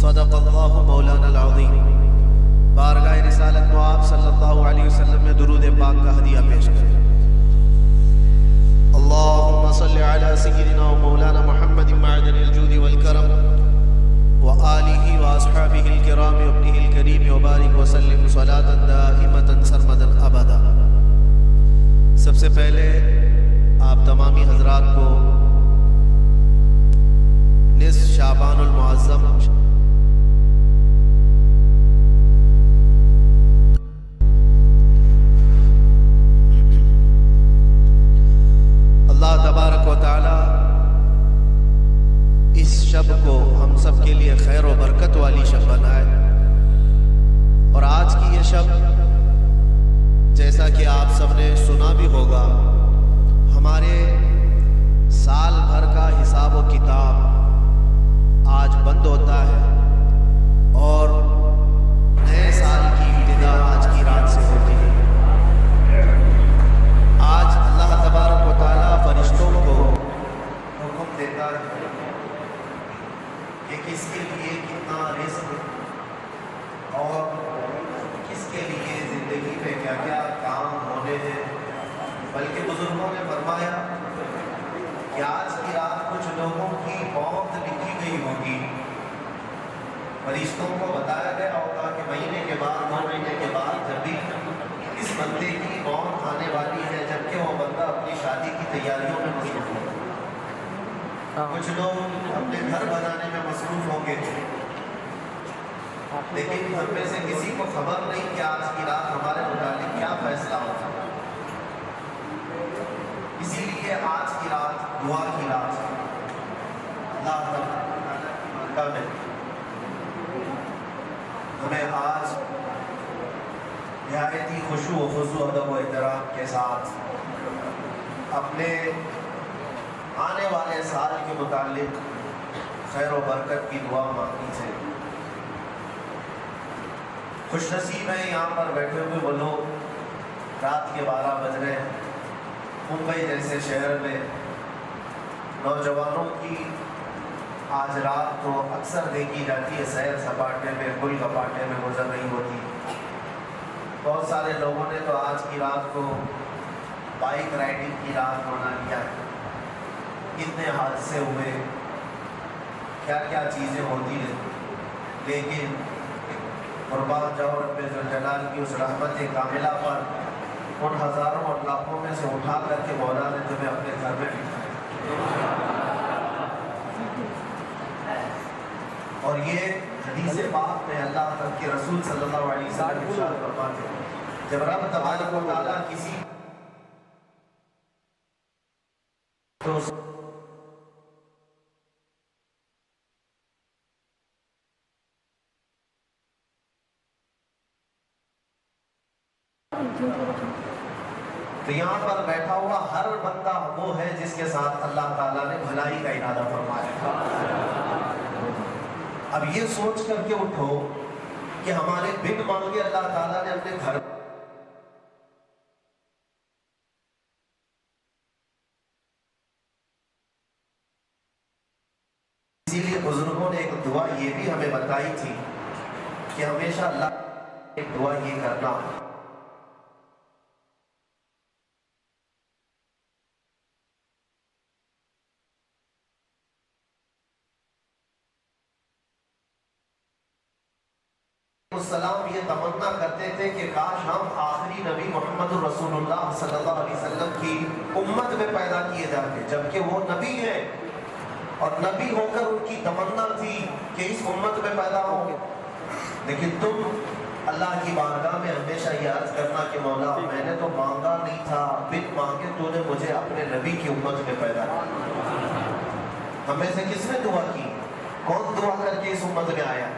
صدق اللہ مولانا العظیم۔ بارگاہ رسالت میں آپ صلی اللہ علیہ وسلم میں درود پاک کا ہدیہ پیش کریں۔ اللہم صلی علی سیدنا و مولانا محمد معدن الجود والکرم وآلہ واصحابہ الکرام وابنہ الکریم وبارک وسلم صلاة دائمة سرمدا ابدا۔ سب سے پہلے آپ تمامی حضرات کو نصف شعبان المعظم اللہ تبارک و تعالی اس شب کو ہم سب کے لیے خیر و برکت والی شب بنائے، اور آج کی یہ شب جیسا کہ آپ سب نے سنا بھی ہوگا، ہمارے سال بھر کا حساب و کتاب آج بند ہوتا ہے اور نئے سال کی ابتدا آج کی رات سے ہوتی ہے۔ آج اللہ تبارک و تعالیٰ فرشتوں کو حکم دیتا ہے کہ کس کے لیے کتنا رزق اور کس کے لیے زندگی میں کیا کیا کام ہونے ہیں، بلکہ بزرگوں نے فرمایا کہ آج کی رات کچھ لوگوں کی موت لکھی گئی ہوگی، فرشتوں کو بتایا گیا ہوگا کہ مہینے کے بعد 2 مہینے کے بعد جب بھی اس بندے کی موت آنے والی ہے، جبکہ وہ بندہ اپنی شادی کی تیاریوں میں مصروف ہوگا، کچھ لوگ اپنے گھر بنانے میں مصروف ہوں گے، لیکن ہم میں سے کسی کو خبر نہیں کہ آج کی رات ہمارے متعلق کیا فیصلہ ہوگا۔ اسی لیے آج کی رات دعا کی رات ہے۔ اللہ تعالیٰ کی بارگاہ میں ہمیں آج نہایتی خشوع و خضوع ادب و احترام کے ساتھ اپنے آنے والے سال کے متعلق خیر و برکت کی دعا مانگنی چاہیے۔ خوش نصیب ہیں یہاں پر بیٹھے ہوئے وہ لوگ، رات کے 12 بج رہے ہیں، ممبئی جیسے شہر میں نوجوانوں کی آج رات تو اکثر دیکھی جاتی ہے سیر سپاٹے میں، گل کپاٹے میں گزر رہی ہوتی۔ بہت سارے لوگوں نے تو آج کی رات کو بائک رائڈنگ کی رات بنا لیا ہے۔ کتنے حادثے ہوئے، کیا کیا چیزیں ہوتی ہیں، لیکن قربان جاؤ رب ذوالجلال کی اس رحمت کاملہ پر ان ہزاروں اور لاکھوں میں سے اٹھا کر کے مولا نے تمہیں اپنے گھر میں بٹھایا۔ اور یہ حدیث پاک میں اللہ کے رسول صلی اللہ علیہ وسلم ارشاد فرماتے ہیں، جب رب تبارک و تعالیٰ کسی تو یہاں پر بیٹھا ہوا ہر بندہ وہ ہے جس کے ساتھ اللہ تعالیٰ نے بھلائی کا ارادہ فرمایا۔ اب یہ سوچ کر کے اٹھو کہ ہمارے بن مانگے اللہ تعالیٰ نے اپنے گھر اسی لیے بزرگوں نے ایک دعا یہ بھی ہمیں بتائی تھی کہ ہمیشہ اللہ ایک دعا یہ کرنا، السلام یہ تمنا کرتے تھے کہ کاش ہم آخری نبی محمد رسول اللہ صلی اللہ علیہ وسلم کی امت میں پیدا کیے جاتے، جبکہ وہ نبی ہیں اور نبی ہو کر ان کی تمنا تھی کہ اس امت میں پیدا ہوں گے۔ لیکن تم اللہ کی بارگاہ میں ہمیشہ یہ عرض کرنا کہ مولا میں نے تو مانگا نہیں تھا، بن مانگے تو نے مجھے اپنے نبی کی امت میں پیدا کیا۔ ہمیں سے کس نے دعا کی؟ کون دعا کر کے اس امت میں آیا؟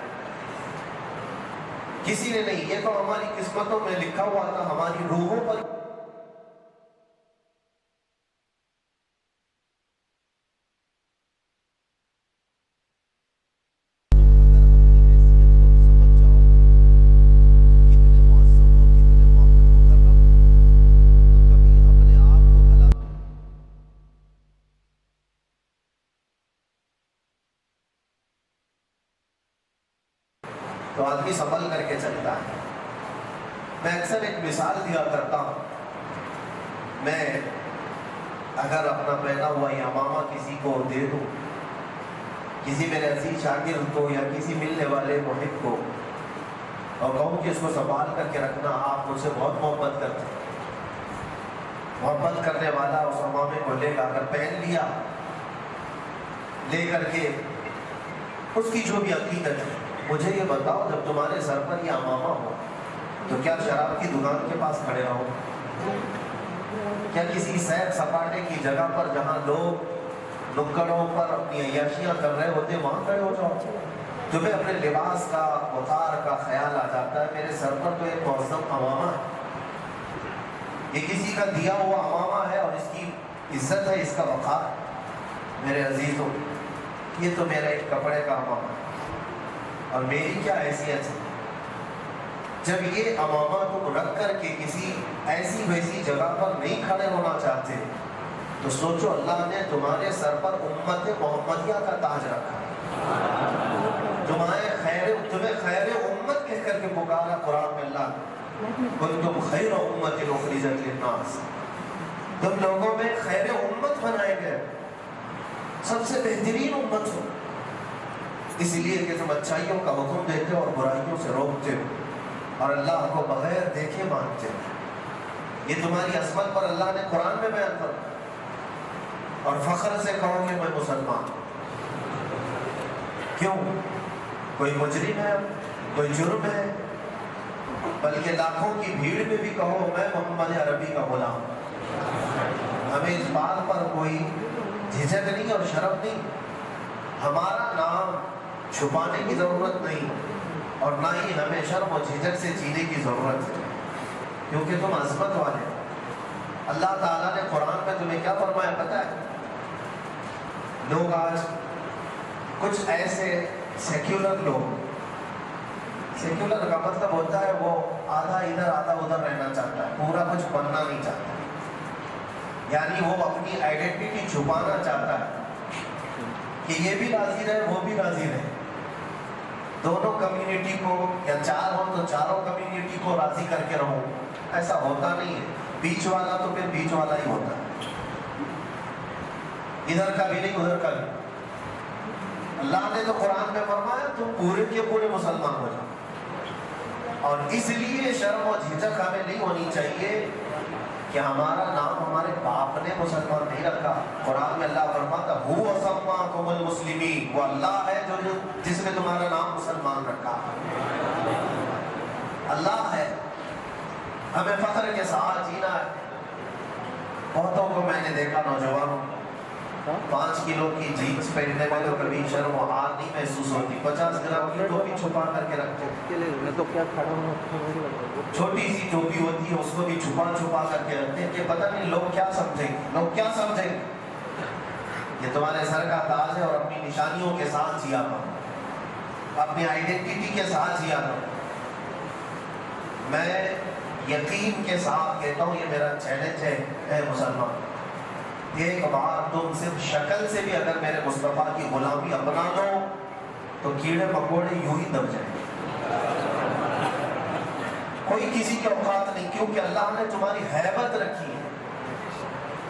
کسی نے نہیں، یہ تو ہماری قسمتوں میں لکھا ہوا تھا، ہماری روحوں پر آدمی سنبھل کر کے چلتا ہے۔ میں اکثر ایک مثال دیا کرتا ہوں، میں اگر اپنا پہنا ہوا یہ امامہ کسی کو دے دوں، کسی میرے عزیز شاگرد کو یا کسی ملنے والے محب کو، اور کہوں کہ اس کو سنبھال کر کے رکھنا، آپ مجھ سے بہت محبت کرتے ہیں، محبت کرنے والا اس امامے کو لے گا، اگر پہن لیا لے کر کے اس کی جو بھی عقیدت ہے، مجھے یہ بتاؤ جب تمہارے سر پر یہ امامہ ہو تو کیا شراب کی دکان کے پاس کھڑے رہو؟ کیا کسی سیر سپاٹے کی جگہ پر جہاں لوگ نکڑوں پر اپنی عیاشیاں کر رہے ہوتے وہاں کھڑے ہو جاؤ؟ تمہیں اپنے لباس کا وقار کا خیال آ جاتا ہے، میرے سر پر تو ایک معظم امامہ ہے، یہ کسی کا دیا ہوا امامہ ہے اور اس کی عزت ہے، اس کا وقار۔ میرے عزیزوں، یہ تو میرا ایک کپڑے کا امامہ ہے، اور میری کیا حیثیت ہے؟ جب یہ امامہ تم رکھ کر کے کسی ایسی ویسی جگہ پر نہیں کھڑے ہونا چاہتے تو سوچو اللہ نے تمہارے سر پر امت محمدیہ کا تاج رکھا، تمہیں خیر امت کہہ کر کے پکارا قرآن میں اللہ، کنتم خیر امت اخرجت للناس، تم لوگوں میں خیر امت بنائے گئے، سب سے بہترین امت ہو، اس لیے کہ تم اچھائیوں کا حکم دیتے ہو اور برائیوں سے روکتے ہو اور اللہ کو بغیر دیکھے مانتے ہو۔ یہ تمہاری عظمت پر اللہ نے قرآن میں بیان کرا، اور فخر سے کہو کہ میں مسلمان۔ کیوں؟ کوئی مجرم ہے، کوئی جرم ہے، بلکہ لاکھوں کی بھیڑ میں بھی کہو میں محمد عربی کا غلام۔ ہمیں اس بات پر کوئی جھجک نہیں اور شرم نہیں، ہمارا نام چھپانے کی ضرورت نہیں، اور نہ ہی ہمیں شرم و جھجک سے جینے کی ضرورت ہے، کیونکہ تم عظمت والے۔ اللہ تعالیٰ نے قرآن میں تمہیں کیا فرمایا پتہ ہے؟ لوگ آج کچھ ایسے سیکولر لوگ، سیکولر کا مطلب ہوتا ہے وہ آدھا ادھر آدھا ادھر رہنا چاہتا ہے، پورا کچھ بننا نہیں چاہتا، یعنی وہ اپنی آئیڈینٹی چھپانا چاہتا ہے کہ یہ بھی راضی رہے وہ بھی راضی رہے، دونوں کمیونٹی کو، یا چار ہوں تو چاروں کمیونٹی کو راضی کر کے رہوں۔ ایسا ہوتا نہیں ہے، بیچ والا تو پھر بیچ والا ہی ہوتا ہے، ادھر کا بھی نہیں ادھر کا بھی۔ اللہ نے تو قرآن میں فرمایا تم پورے کے پورے مسلمان ہو جاؤ، اور اس لیے شرم و جھجک ہمیں نہیں ہونی چاہیے کہ ہمارا نام ہمارے باپ نے مسلمان نہیں رکھا۔ قرآن میں اللہ فرماتا هو سماکم المسلمین، وہ اللہ ہے جس نے تمہارا نام مسلمان رکھا، اللہ ہے۔ ہمیں فخر کے ساتھ جینا ہے۔ بہتوں کو میں نے دیکھا نوجوانوں 5 کلو کی جینس پہننے میں تو کبھی شرم و حیا نہیں محسوس ہوتی، 50 گرام کی ٹوپی چھپا کر کے رکھتے ہیں، چھوٹی سی ٹوپی ہوتی ہے اس کو بھی چھپا کر کے رکھتے ہیں کہ پتہ نہیں لوگ کیا سمجھیں گے، لوگ کیا سمجھیں گے۔ یہ تمہارے سر کا تاج ہے، اور اپنی نشانیوں کے ساتھ جیا کرو، اپنی آئیڈینٹی کے ساتھ جیا کرو۔ میں یقین کے ساتھ کہتا ہوں، یہ میرا چیلنج ہے، اے مسلمان، ایک بار تم صرف شکل سے بھی اگر میرے مصطفیٰ کی غلامی اپنا دو تو کیڑے مکوڑے یوں ہی دب جائیں، کوئی کسی کی اوقات نہیں، کیونکہ اللہ نے تمہاری ہیبت رکھی ہے،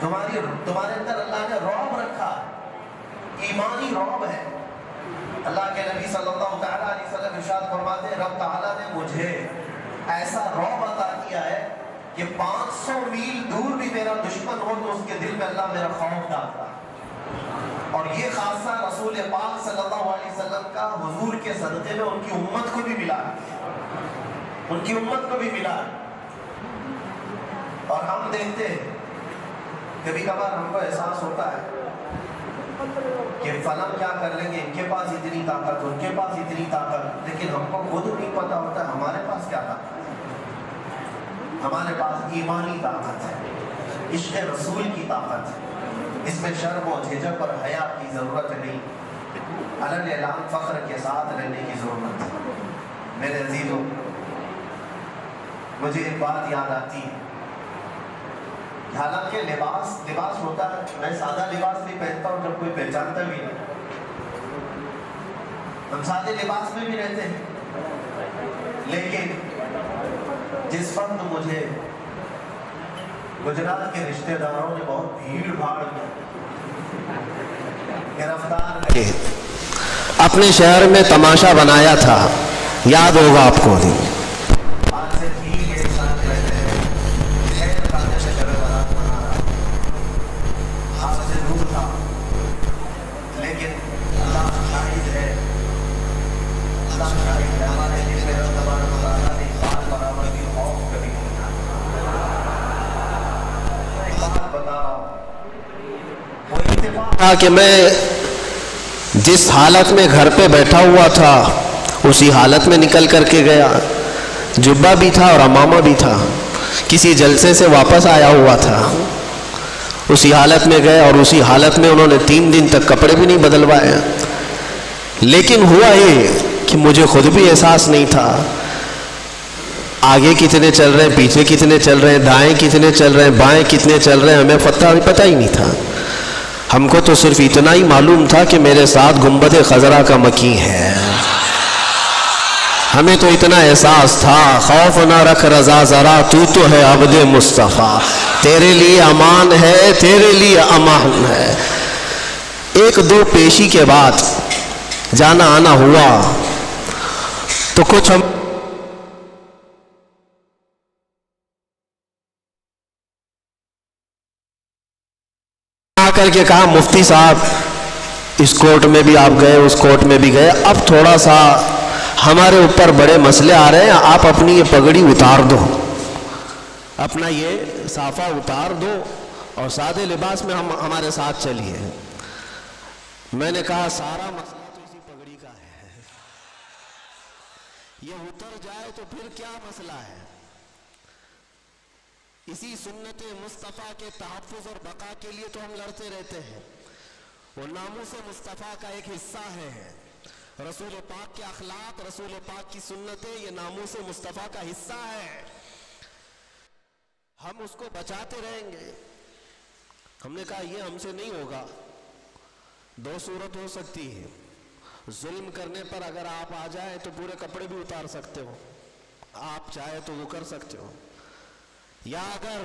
تمہارے اندر اللہ نے رعب رکھا، ایمانی رعب ہے۔ اللہ کے نبی صلی اللہ تعالیٰ علیہ وسلم ارشاد فرماتے ہیں رب تعالیٰ نے مجھے ایسا رعب عطا کیا ہے کہ 500 میل دور بھی میرا دشمن ہو تو اس کے دل میں اللہ میرا خوف ڈالتا ہے۔ اور یہ خاصہ رسول پاک صلی اللہ علیہ وسلم کا حضور کے صدقے میں ان کی امت کو بھی ملا، ان کی امت کو بھی ملا۔ اور ہم دیکھتے ہیں کبھی کبھار ہم کو احساس ہوتا ہے کہ فلاں کیا کر لیں گے، ان کے پاس اتنی طاقت، ان کے پاس اتنی طاقت، لیکن ہم کو خود نہیں پتا ہوتا ہے ہمارے پاس کیا طاقت ہے۔ ہمارے پاس ایمانی طاقت ہے، عشق رسول کی طاقت ہے، اس میں شرم و جھجک اور حیا کی ضرورت نہیں، علن اعلان فخر کے ساتھ رہنے کی ضرورت ہے۔ میرے عزیزوں، مجھے ایک بات یاد آتی ہے، حالانکہ لباس ہوتا ہے، میں سادہ لباس نہیں پہنتا ہوں جب کوئی پہچانتا بھی نہیں، ہم سادے لباس میں بھی رہتے ہیں، لیکن جس وقت مجھے گجرات کے رشتہ داروں نے بہت بھیڑ بھاڑ میں گرفتار اپنے شہر میں تماشا بنایا تھا، یاد ہوگا آپ کو. آج سے ٹھیک 1 سال پہلے خیر خانے سے شب برات منا رہا، آپ سے دور تھا، لیکن اللہ شاہد ہے، اللہ شاہد ہے، ہمارے دل میں رب تبارک و تعالیٰ نے بات برابر کی خوف کبھی نہیں تھا. بات بتا رہا ہوں، وہ اتفاق تھا کہ میں جس حالت میں گھر پہ بیٹھا ہوا تھا اسی حالت میں نکل کر کے گیا. جبہ بھی تھا اور امامہ بھی تھا، کسی جلسے سے واپس آیا ہوا تھا، اسی حالت میں گئے اور اسی حالت میں انہوں نے 3 دن تک کپڑے بھی نہیں بدلوائے. لیکن ہوا یہ کہ مجھے خود بھی احساس نہیں تھا آگے کتنے چل رہے ہیں، پیچھے کتنے چل رہے ہیں، دائیں کتنے چل رہے ہیں، بائیں کتنے چل رہے ہیں، ہمیں پتہ ہی نہیں تھا. ہم کو تو صرف اتنا ہی معلوم تھا کہ میرے ساتھ گنبد خضرا کا مکی ہے. ہمیں تو اتنا احساس تھا، خوف نہ رکھ رضا ذرا، تو ہے عبد مصطفیٰ، تیرے لیے امان ہے، تیرے لیے امان ہے. 1-2 پیشی کے بعد جانا آنا ہوا تو کچھ ہم کر کے کہا مفتی صاحب اس کورٹ میں بھی آپ گئے، اس کورٹ میں بھی گئے، اب تھوڑا سا ہمارے اوپر بڑے مسئلے آ رہے ہیں، آپ اپنی یہ پگڑی اتار دو، اپنا یہ صافہ اتار دو اور سادے لباس میں ہمارے ساتھ چلیے. میں نے کہا سارا مسئلہ تو اسی پگڑی کا ہے، یہ اتر جائے تو پھر کیا مسئلہ ہے. اسی سنت مصطفیٰ کے تحفظ اور بقا کے لیے تو ہم لڑتے رہتے ہیں. وہ ناموس مصطفیٰ کا ایک حصہ ہے، رسول پاک کے اخلاق، رسول پاک کی سنتیں، یہ ناموس مصطفیٰ کا حصہ ہے. ہم اس کو بچاتے رہیں گے. ہم نے کہا یہ ہم سے نہیں ہوگا. 2 صورت ہو سکتی ہے، ظلم کرنے پر اگر آپ آ جائیں تو پورے کپڑے بھی اتار سکتے ہو، آپ چاہے تو وہ کر سکتے ہو، یا اگر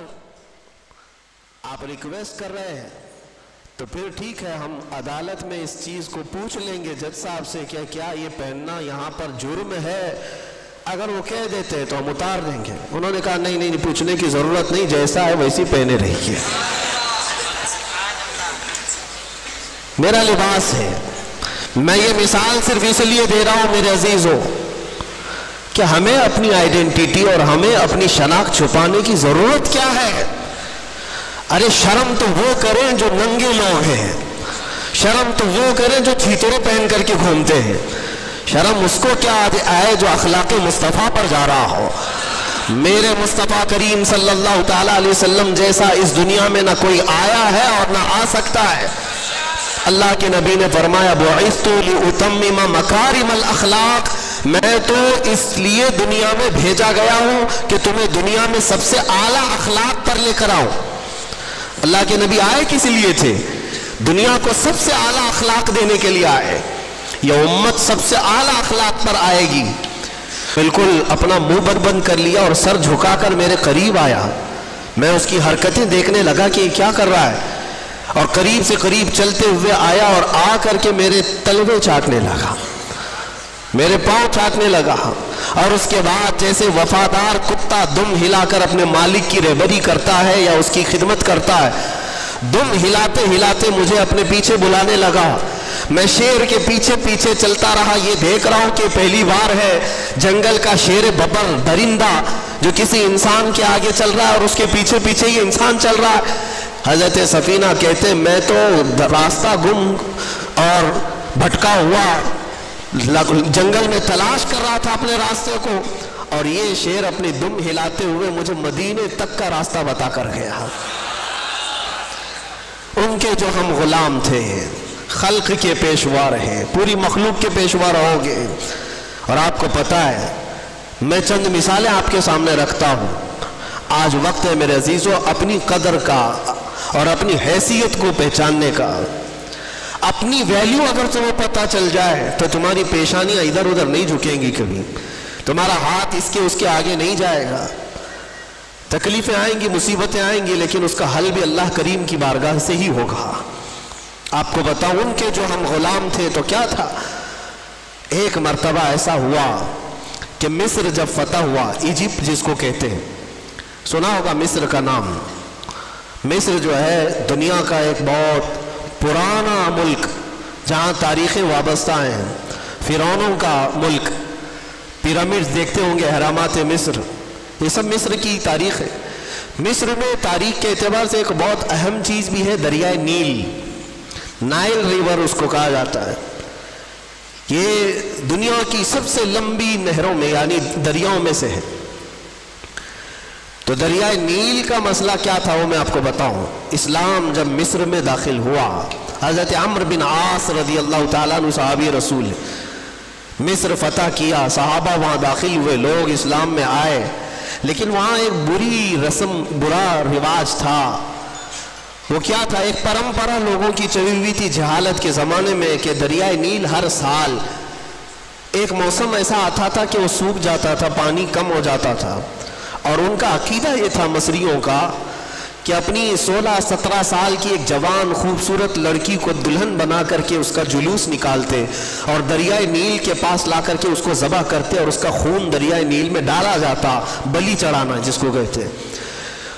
آپ ریکویسٹ کر رہے ہیں تو پھر ٹھیک ہے، ہم عدالت میں اس چیز کو پوچھ لیں گے جج صاحب سے کہ کیا یہ پہننا یہاں پر جرم ہے. اگر وہ کہہ دیتے تو ہم اتار دیں گے. انہوں نے کہا نہیں پوچھنے کی ضرورت نہیں، جیسا ہے ویسی پہنے رہیے. میرا لباس ہے. میں یہ مثال صرف اس لیے دے رہا ہوں میرے عزیزوں کہ ہمیں اپنی آئیڈینٹی اور ہمیں اپنی شناخت چھپانے کی ضرورت کیا ہے. ارے شرم تو وہ کریں جو ننگے لوگ ہیں، شرم تو وہ کریں جو چھیترے پہن کر کے گھومتے ہیں. شرم اس کو کیا آئے جو اخلاق مصطفیٰ پر جا رہا ہو. میرے مصطفیٰ کریم صلی اللہ تعالیٰ علیہ وسلم جیسا اس دنیا میں نہ کوئی آیا ہے اور نہ آ سکتا ہے. اللہ کے نبی نے فرمایا بعثت لأتمم مکارم الاخلاق، میں تو اس لیے دنیا میں بھیجا گیا ہوں کہ تمہیں دنیا میں سب سے اعلیٰ اخلاق پر لے کر آؤں. اللہ کے نبی آئے کس لیے تھے؟ دنیا کو سب سے اعلیٰ اخلاق دینے کے لیے آئے. یہ امت سب سے اعلیٰ اخلاق پر آئے گی. بالکل اپنا منہ بند کر لیا اور سر جھکا کر میرے قریب آیا. میں اس کی حرکتیں دیکھنے لگا کہ یہ کیا کر رہا ہے، اور قریب سے قریب چلتے ہوئے آیا اور آ کر کے میرے تلوے چاٹنے لگا، میرے پاؤں چاٹنے لگا. اور اس کے بعد جیسے وفادار کتا دم ہلا کر اپنے مالک کی رہبری کرتا ہے یا اس کی خدمت کرتا ہے، دم ہلاتے ہلاتے مجھے اپنے پیچھے بلانے لگا. میں شیر کے پیچھے پیچھے چلتا رہا. یہ دیکھ رہا ہوں کہ پہلی بار ہے جنگل کا شیر ببر درندہ جو کسی انسان کے آگے چل رہا ہے اور اس کے پیچھے پیچھے یہ انسان چل رہا ہے. حضرت سفینہ کہتے میں تو راستہ گم اور بھٹکا ہوا جنگل میں تلاش کر رہا تھا اپنے راستے کو، اور یہ شیر اپنی دم ہلاتے ہوئے مجھے مدینے تک کا راستہ بتا کر گیا. ان کے جو ہم غلام تھے، خلق کے پیشوا رہے، پوری مخلوق کے پیشوا رہو گے. اور آپ کو پتہ ہے میں چند مثالیں آپ کے سامنے رکھتا ہوں. آج وقت ہے میرے عزیزوں اپنی قدر کا اور اپنی حیثیت کو پہچاننے کا. اپنی ویلیو اگر تمہیں پتہ چل جائے تو تمہاری پیشانیاں ادھر ادھر نہیں جھکیں گی کبھی، تمہارا ہاتھ اس کے آگے نہیں جائے گا۔ تکلیفیں آئیں گی، مصیبتیں آئیں گی، لیکن اس کا حل بھی اللہ کریم کی بارگاہ سے ہی ہوگا۔ آپ کو بتاؤں ان کے جو ہم غلام تھے تو کیا تھا، ایک مرتبہ ایسا ہوا کہ مصر جب فتح ہوا، ایجپٹ جس کو کہتے ہیں، سنا ہوگا مصر کا نام۔ مصر جو ہے دنیا کا ایک بہت پرانا ملک جہاں تاریخیں وابستہ ہیں، فرعونوں کا ملک، پیرامڈز دیکھتے ہوں گے، اہرامات مصر، یہ سب مصر کی تاریخ ہے۔ مصر میں تاریخ کے اعتبار سے ایک بہت اہم چیز بھی ہے، دریائے نیل، نائل ریور اس کو کہا جاتا ہے۔ یہ دنیا کی سب سے لمبی نہروں میں یعنی دریاؤں میں سے ہے۔ تو دریائے نیل کا مسئلہ کیا تھا وہ میں آپ کو بتاؤں۔ اسلام جب مصر میں داخل ہوا، حضرت عمرو بن عاص رضی اللہ تعالیٰ عنہ صحابی رسول، مصر فتح کیا، صحابہ وہاں داخل ہوئے، لوگ اسلام میں آئے، لیکن وہاں ایک بری رسم، برا رواج تھا۔ وہ کیا تھا، ایک پرمپرا لوگوں کی چلی ہوئی تھی جہالت کے زمانے میں کہ دریائے نیل ہر سال ایک موسم ایسا آتا تھا کہ وہ سوکھ جاتا تھا، پانی کم ہو جاتا تھا، اور ان کا عقیدہ یہ تھا مصریوں کا کہ اپنی 16-17 سال کی ایک جوان خوبصورت لڑکی کو دلہن بنا کر کے اس کا جلوس نکالتے اور دریائے نیل کے پاس لا کر کے اس کو ذبح کرتے اور اس کا خون دریائے نیل میں ڈالا جاتا، بلی چڑھانا جس کو کہتے،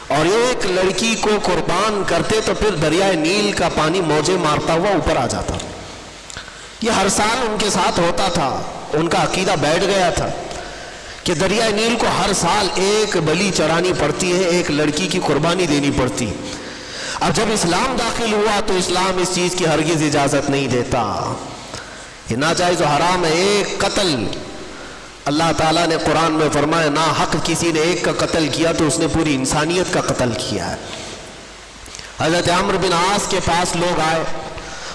اور ایک لڑکی کو قربان کرتے تو پھر دریائے نیل کا پانی موجیں مارتا ہوا اوپر آ جاتا۔ یہ ہر سال ان کے ساتھ ہوتا تھا، ان کا عقیدہ بیٹھ گیا تھا کہ دریائے نیل کو ہر سال ایک بلی چڑھانی پڑتی ہے، ایک لڑکی کی قربانی دینی پڑتی۔ اب جب اسلام داخل ہوا تو اسلام اس چیز کی ہرگز اجازت نہیں دیتا، یہ ناجائز و حرام ہے۔ ایک قتل، اللہ تعالیٰ نے قرآن میں فرمایا نا حق کسی نے ایک کا قتل کیا تو اس نے پوری انسانیت کا قتل کیا ہے۔ حضرت عمرو بن عاص کے پاس لوگ آئے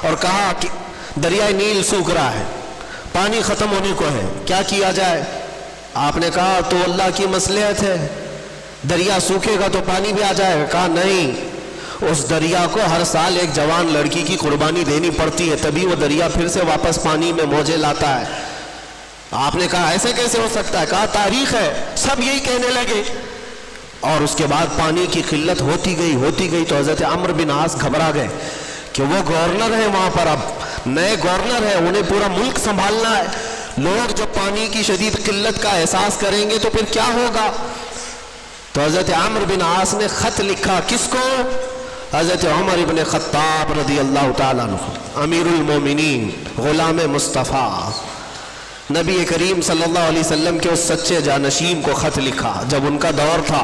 اور کہا کہ دریائے نیل سوکھ رہا ہے، پانی ختم ہونے کو ہے، کیا کیا جائے؟ آپ نے کہا تو اللہ کی مصلحت ہے، دریا سوکھے گا تو پانی بھی آ جائے گا۔ کہا نہیں، اس دریا کو ہر سال ایک جوان لڑکی کی قربانی دینی پڑتی ہے، تبھی وہ دریا پھر سے واپس پانی میں موجیں لاتا ہے۔ آپ نے کہا ایسے کیسے ہو سکتا ہے؟ کہا تاریخ ہے، سب یہی کہنے لگے، اور اس کے بعد پانی کی قلت ہوتی گئی تو حضرت عمرو بن عاص گھبرا گئے کہ وہ گورنر ہیں وہاں پر، اب نئے گورنر ہیں، انہیں پورا ملک سنبھالنا ہے، لوگ جب پانی کی شدید قلت کا احساس کریں گے تو پھر کیا ہوگا؟ تو حضرت عمرو بن عاص نے خط لکھا، کس کو؟ حضرت عمر ابن خطاب رضی اللہ تعالیٰ عنہ، امیر المومنین، غلام مصطفیٰ، نبی کریم صلی اللہ علیہ وسلم کے اس سچے جانشین کو خط لکھا جب ان کا دور تھا۔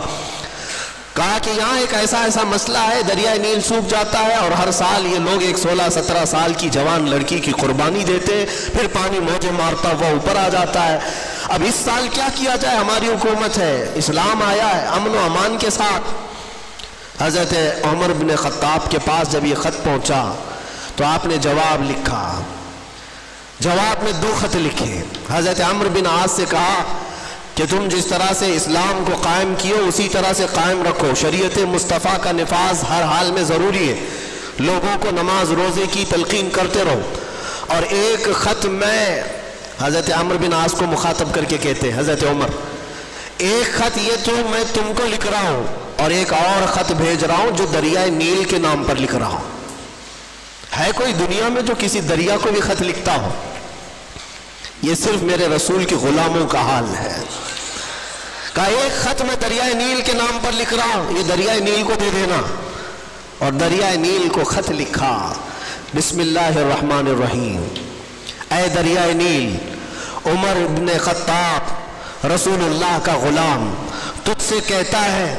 کہا کہ یہاں ایک ایسا مسئلہ ہے، دریائے نیل سوکھ جاتا ہے اور ہر سال یہ لوگ ایک 16-17 سال کی جوان لڑکی کی قربانی دیتے، پھر پانی موجیں مارتا ہوا اوپر آ جاتا ہے۔ اب اس سال کیا کیا جائے؟ ہماری حکومت ہے، اسلام آیا ہے امن و امان کے ساتھ۔ حضرت عمر بن خطاب کے پاس جب یہ خط پہنچا تو آپ نے جواب لکھا، جواب میں 2 خط لکھے۔ حضرت عمرو بن عاص سے کہا کہ تم جس طرح سے اسلام کو قائم کیے اسی طرح سے قائم رکھو، شریعت مصطفیٰ کا نفاذ ہر حال میں ضروری ہے، لوگوں کو نماز روزے کی تلقین کرتے رہو۔ اور ایک خط میں حضرت عمرو بن عاص کو مخاطب کر کے کہتے ہیں، حضرت عمر ایک خط یہ تو میں تم کو لکھ رہا ہوں اور ایک اور خط بھیج رہا ہوں جو دریائے نیل کے نام پر لکھ رہا ہوں۔ ہے کوئی دنیا میں جو کسی دریا کو بھی خط لکھتا ہو؟ یہ صرف میرے رسول کے غلاموں کا حال ہے۔ کہا ایک خط میں دریائے نیل کے نام پر لکھ رہا ہوں، یہ دریائے نیل کو دے دینا۔ اور دریائے نیل کو خط لکھا، بسم اللہ الرحمن الرحیم، اے دریائے نیل، عمر ابن خطاب رسول اللہ کا غلام تجھ سے کہتا ہے،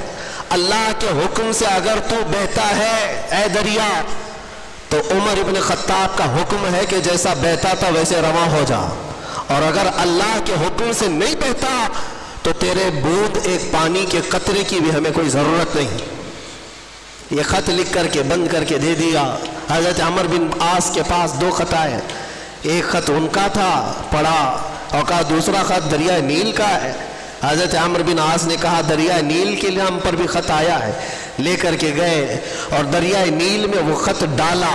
اللہ کے حکم سے اگر تو بہتا ہے اے دریا تو عمر ابن خطاب کا حکم ہے کہ جیسا بہتا تھا ویسے رواں ہو جا، اور اگر اللہ کے حکم سے نہیں بہتا تو تیرے بوند ایک پانی کے قطرے کی بھی ہمیں کوئی ضرورت نہیں۔ یہ خط لکھ کر کے بند کر کے دے دیا۔ حضرت عمر بن عاص کے پاس 2 خط آئے، ایک خط ان کا تھا، پڑھا اور کہا دوسرا خط دریائے نیل کا ہے۔ حضرت عمر بن عاص نے کہا دریائے نیل کے لیے ہم پر بھی خط آیا ہے، لے کر کے گئے اور دریائے نیل میں وہ خط ڈالا۔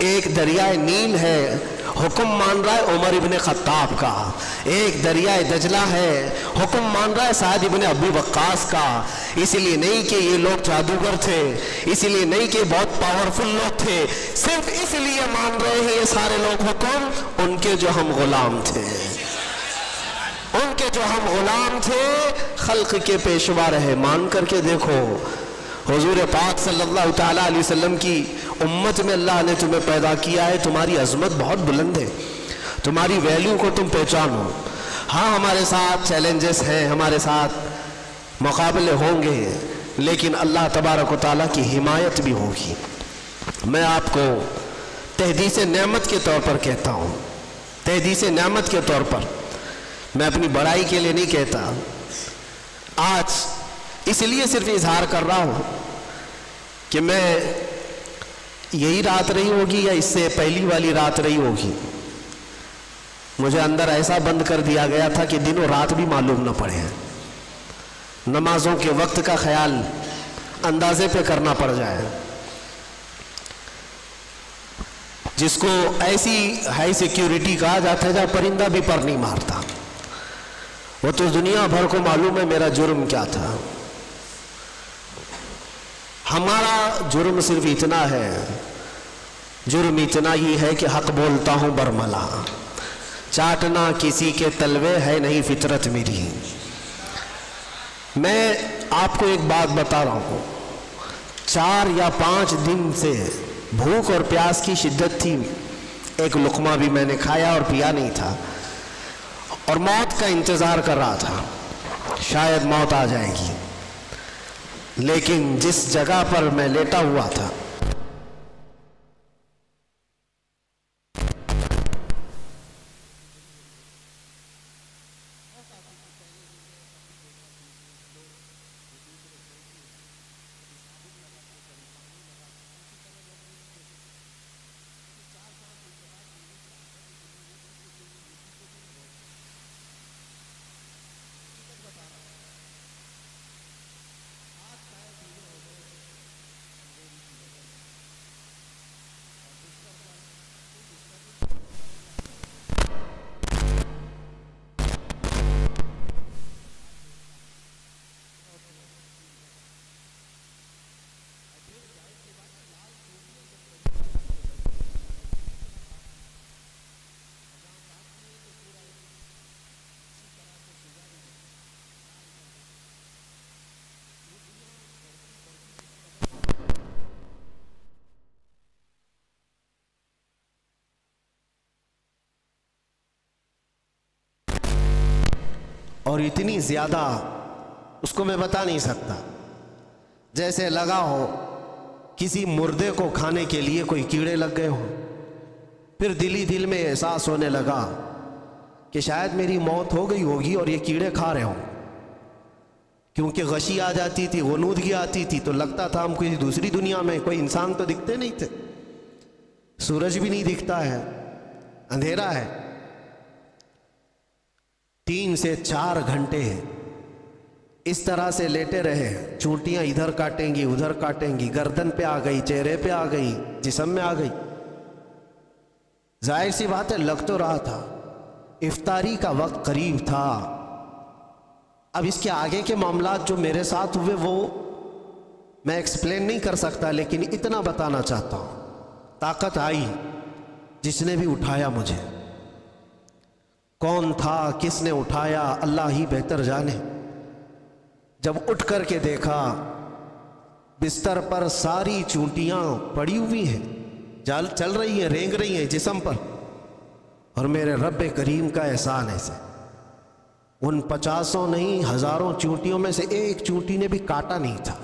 ایک دریائے نیل ہے، حکم مان رہا ہے عمر ابن خطاب کا. ایک دریائے دجلہ ہے، حکم مان رہا ہے سعد ابن ابی وقاص کا. اسی لیے نہیں کہ یہ لوگ جادوگر تھے، اسی لیے نہیں کہ بہت پاورفل لوگ تھے، صرف اس لیے مان رہے ہیں یہ سارے لوگ حکم ان کے جو ہم غلام تھے، ان کے جو ہم غلام تھے، خلق کے پیشوا رہے. مان کر کے دیکھو، حضور پاک صلی اللہ تعالیٰ علیہ وسلم کی امت میں اللہ نے تمہیں پیدا کیا ہے. تمہاری عظمت بہت بلند ہے، تمہاری ویلیو کو تم پہچانو. ہاں ہمارے ساتھ چیلنجز ہیں، ہمارے ساتھ مقابلے ہوں گے، لیکن اللہ تبارک و تعالیٰ کی حمایت بھی ہوگی. میں آپ کو تحدیث نعمت کے طور پر کہتا ہوں، تحدیث نعمت کے طور پر. میں اپنی بڑائی کے لیے نہیں کہتا. آج اس لیے صرف اظہار کر رہا ہوں کہ میں یہی رات رہی ہوگی یا اس سے پہلی والی رات رہی ہوگی، مجھے اندر ایسا بند کر دیا گیا تھا کہ دن و رات بھی معلوم نہ پڑے. نمازوں کے وقت کا خیال اندازے پہ کرنا پڑ جائے. جس کو ایسی ہائی سیکیورٹی کہا جاتا ہے جہاں پرندہ بھی پر نہیں مارتا، وہ تو دنیا بھر کو معلوم ہے میرا جرم کیا تھا. ہمارا جرم صرف اتنا ہے، جرم اتنا ہی ہے کہ حق بولتا ہوں برملا، چاٹنا کسی کے تلوے ہے نہیں فطرت میری. میں آپ کو ایک بات بتا رہا ہوں، 4 یا 5 دن سے بھوک اور پیاس کی شدت تھی. ایک لقمہ بھی میں نے کھایا اور پیا نہیں تھا، اور موت کا انتظار کر رہا تھا، شاید موت آ جائے گی. لیکن جس جگہ پر میں لیٹا ہوا تھا اور اتنی زیادہ اس کو میں بتا نہیں سکتا، جیسے لگا ہو کسی مردے کو کھانے کے لیے کوئی کیڑے لگ گئے ہوں. پھر دل ہی دل میں احساس ہونے لگا کہ شاید میری موت ہو گئی ہوگی اور یہ کیڑے کھا رہے ہوں، کیونکہ غشی آ جاتی تھی، غنودگی آتی تھی تو لگتا تھا ہم کوئی دوسری دنیا میں، کوئی انسان تو دکھتے نہیں تھے. سورج بھی نہیں دکھتا ہے، اندھیرا ہے. 3 سے 4 گھنٹے اس طرح سے لیٹے رہے. چونٹیاں ادھر کاٹیں گی ادھر کاٹیں گی، گردن پہ آ گئی، چہرے پہ آ گئی، جسم میں آ گئی. ظاہر سی بات ہے لگ تو رہا تھا. افطاری کا وقت قریب تھا. اب اس کے آگے کے معاملات جو میرے ساتھ ہوئے وہ میں ایکسپلین نہیں کر سکتا، لیکن اتنا بتانا چاہتا ہوں. طاقت آئی، جس نے بھی اٹھایا مجھے، کون تھا، کس نے اٹھایا، اللہ ہی بہتر جانے. جب اٹھ کر کے دیکھا بستر پر ساری چونٹیاں پڑی ہوئی ہیں، چل رہی ہیں، رینگ رہی ہیں جسم پر، اور میرے رب کریم کا احسان ہے سے ان 50 نہیں 1000 چونٹیوں میں سے ایک چونٹی نے بھی کاٹا نہیں تھا.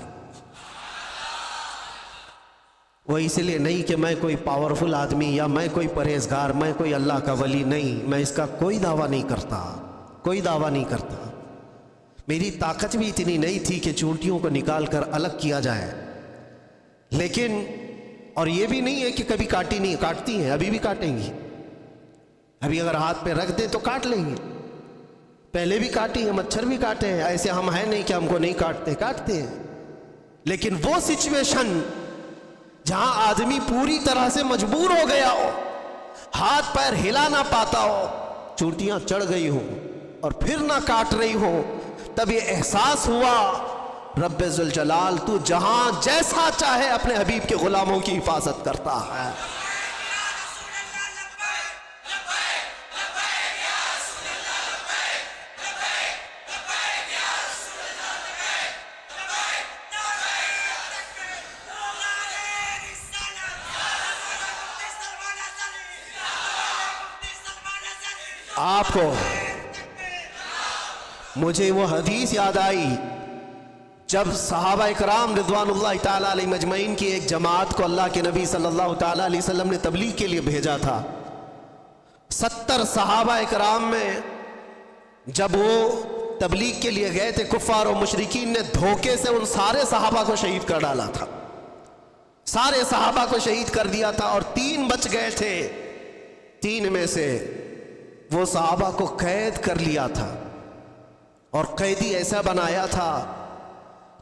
وہ اس لیے نہیں کہ میں کوئی پاورفل آدمی یا میں کوئی پرہیزگار، میں کوئی اللہ کا ولی نہیں، میں اس کا کوئی دعویٰ نہیں کرتا، کوئی دعویٰ نہیں کرتا. میری طاقت بھی اتنی نہیں تھی کہ چونٹیوں کو نکال کر الگ کیا جائے. لیکن اور یہ بھی نہیں ہے کہ کبھی کاٹی نہیں، کاٹتی ہیں، ابھی بھی کاٹیں گی. ابھی اگر ہاتھ پہ رکھ دیں تو کاٹ لیں گے. پہلے بھی کاٹی ہیں، مچھر بھی کاٹے ہیں. ایسے ہم ہیں نہیں کہ ہم کو نہیں کاٹتے، کاٹتے ہیں. لیکن وہ سچویشن جہاں آدمی پوری طرح سے مجبور ہو گیا ہو، ہاتھ پیر ہلا نہ پاتا ہو، چوٹیاں چڑھ گئی ہوں اور پھر نہ کاٹ رہی ہوں، تب یہ احساس ہوا رب ذوالجلال تو جہاں جیسا چاہے اپنے حبیب کے غلاموں کی حفاظت کرتا ہے۔ آپ کو مجھے وہ حدیث یاد آئی جب صحابہ اکرام رضوان اللہ تعالیٰ علیہ مجمعین کی ایک جماعت کو اللہ کے نبی صلی اللہ تعالیٰ علیہ وسلم نے تبلیغ کے لیے بھیجا تھا۔ 70 صحابہ اکرام میں جب وہ تبلیغ کے لیے گئے تھے، کفار و مشرکین نے دھوکے سے ان سارے صحابہ کو شہید کر ڈالا تھا، سارے صحابہ کو شہید کر دیا تھا، اور 3 بچ گئے تھے۔ 3 میں سے وہ صحابہ کو قید کر لیا تھا، اور قیدی ایسا بنایا تھا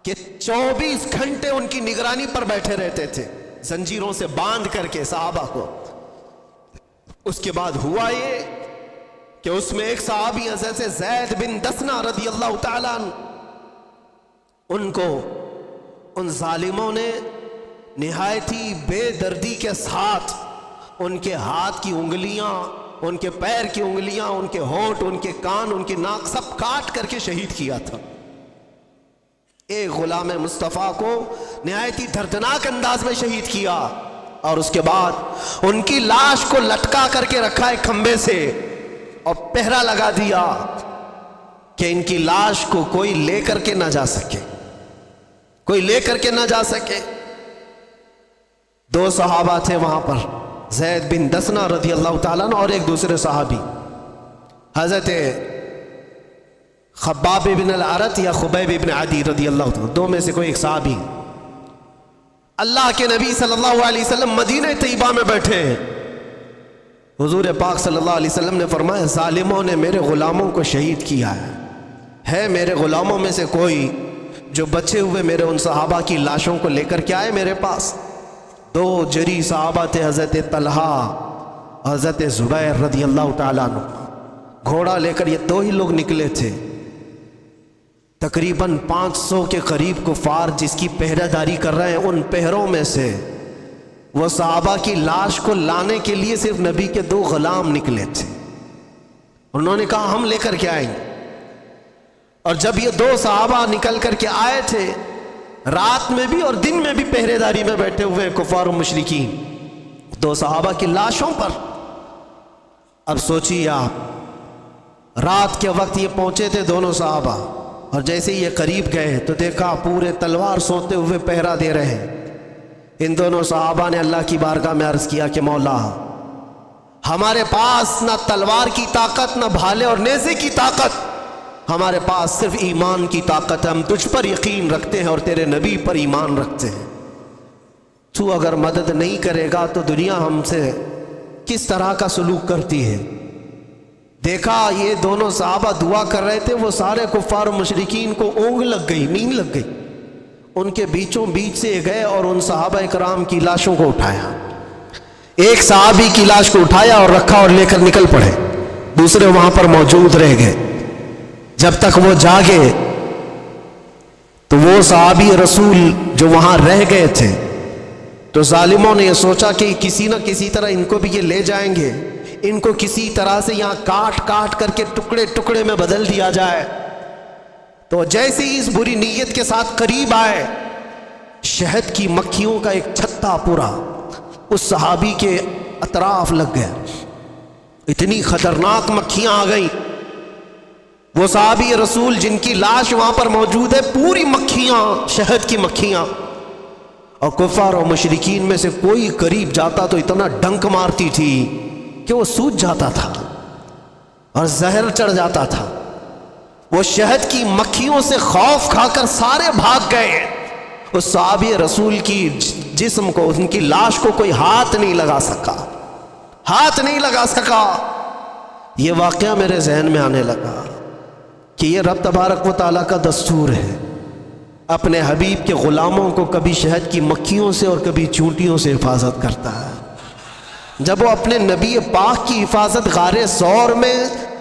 کہ 24 گھنٹے ان کی نگرانی پر بیٹھے رہتے تھے، زنجیروں سے باندھ کر کے صحابہ کو۔ اس کے بعد ہوا یہ کہ اس میں ایک صحابی حضرت زید بن دسنہ رضی اللہ تعالیٰ عنہ، ان کو ان ظالموں نے نہایت ہی بے دردی کے ساتھ ان کے ہاتھ کی انگلیاں، ان کے پیر کی انگلیاں، ان کے ہونٹ، ان کے کان، ان کی ناک سب کاٹ کر کے شہید کیا تھا۔ ایک غلام مصطفیٰ کو نہایت ہی دردناک انداز میں شہید کیا، اور اس کے بعد ان کی لاش کو لٹکا کر کے رکھا ایک کھمبے سے، اور پہرا لگا دیا کہ ان کی لاش کو کوئی لے کر کے نہ جا سکے، کوئی لے کر کے نہ جا سکے۔ 2 صحابہ تھے وہاں پر، زید بن دسنہ رضی اللہ تعالیٰ عنہ اور ایک دوسرے صحابی حضرت خباب بن الارت یا خبیب بن عدی رضی اللہ تعالیٰ، 2 میں سے کوئی ایک صحابی۔ اللہ کے نبی صلی اللہ علیہ وسلم مدینہ طیبہ میں بیٹھے ہیں، حضور پاک صلی اللہ علیہ وسلم نے فرمایا ظالموں نے میرے غلاموں کو شہید کیا ہے میرے غلاموں میں سے کوئی جو بچے ہوئے میرے ان صحابہ کی لاشوں کو لے کر کے آئے میرے پاس۔ 2 جری صحابہ تھے، حضرت طلحہ، حضرت زبیر رضی اللہ تعالیٰ عنہ، گھوڑا لے کر یہ 2 ہی لوگ نکلے تھے۔ تقریباً 500 کے قریب کفار جس کی پہرہ داری کر رہے ہیں، ان پہروں میں سے وہ صحابہ کی لاش کو لانے کے لیے صرف نبی کے 2 غلام نکلے تھے۔ انہوں نے کہا ہم لے کر کے آئیں گے، اور جب یہ 2 صحابہ نکل کر کے آئے تھے، رات میں بھی اور دن میں بھی پہرے داری میں بیٹھے ہوئے کفار و مشرکین 2 صحابہ کی لاشوں پر۔ اب سوچیے آپ، رات کے وقت یہ پہنچے تھے دونوں صحابہ، اور جیسے یہ قریب گئے تو دیکھا پورے تلوار سوتے ہوئے پہرا دے رہے ہیں۔ ان دونوں صحابہ نے اللہ کی بارگاہ میں عرض کیا کہ مولا، ہمارے پاس نہ تلوار کی طاقت، نہ بھالے اور نیزے کی طاقت، ہمارے پاس صرف ایمان کی طاقت ہے، ہم تجھ پر یقین رکھتے ہیں اور تیرے نبی پر ایمان رکھتے ہیں، تو اگر مدد نہیں کرے گا تو دنیا ہم سے کس طرح کا سلوک کرتی ہے۔ دیکھا یہ دونوں صحابہ دعا کر رہے تھے، وہ سارے کفار و مشرکین کو اونگ لگ گئی، نیند لگ گئی، ان کے بیچوں بیچ سے گئے اور ان صحابہ کرام کی لاشوں کو اٹھایا۔ ایک صحابی کی لاش کو اٹھایا اور رکھا اور لے کر نکل پڑے، دوسرے وہاں پر موجود رہ گئے۔ جب تک وہ جاگے تو وہ صحابی رسول جو وہاں رہ گئے تھے، تو ظالموں نے یہ سوچا کہ کسی نہ کسی طرح ان کو بھی یہ لے جائیں گے، ان کو کسی طرح سے یہاں کاٹ کاٹ کر کے ٹکڑے ٹکڑے میں بدل دیا جائے۔ تو جیسے ہی اس بری نیت کے ساتھ قریب آئے، شہد کی مکھیوں کا ایک چھتا پورا اس صحابی کے اطراف لگ گیا، اتنی خطرناک مکھیاں آ گئیں۔ وہ صحابی رسول جن کی لاش وہاں پر موجود ہے، پوری مکھیاں، شہد کی مکھیاں، اور کفار و مشرکین میں سے کوئی قریب جاتا تو اتنا ڈنک مارتی تھی کہ وہ سوج جاتا تھا اور زہر چڑھ جاتا تھا۔ وہ شہد کی مکھیوں سے خوف کھا کر سارے بھاگ گئے۔ اس صحابی رسول کی جسم کو، ان کی لاش کو کوئی ہاتھ نہیں لگا سکا، ہاتھ نہیں لگا سکا۔ یہ واقعہ میرے ذہن میں آنے لگا کہ یہ رب تبارک و تعالیٰ کا دستور ہے اپنے حبیب کے غلاموں کو کبھی شہد کی مکھیوں سے اور کبھی چونٹیوں سے حفاظت کرتا ہے۔ جب وہ اپنے نبی پاک کی حفاظت غار ثور میں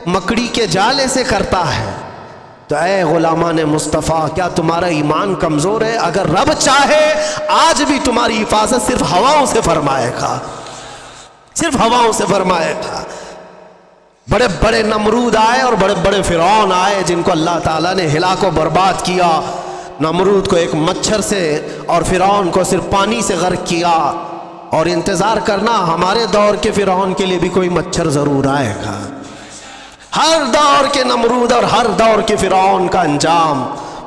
مکڑی کے جالے سے کرتا ہے تو اے غلامان مصطفیٰ، کیا تمہارا ایمان کمزور ہے؟ اگر رب چاہے آج بھی تمہاری حفاظت صرف ہواؤں سے فرمائے گا، صرف ہواؤں سے فرمائے گا۔ بڑے بڑے نمرود آئے اور بڑے بڑے فرعون آئے جن کو اللہ تعالیٰ نے ہلاک و برباد کیا۔ نمرود کو ایک مچھر سے اور فرعون کو صرف پانی سے غرق کیا، اور انتظار کرنا ہمارے دور کے فرعون کے لیے بھی کوئی مچھر ضرور آئے گا۔ ہر دور کے نمرود اور ہر دور کے فرعون کا انجام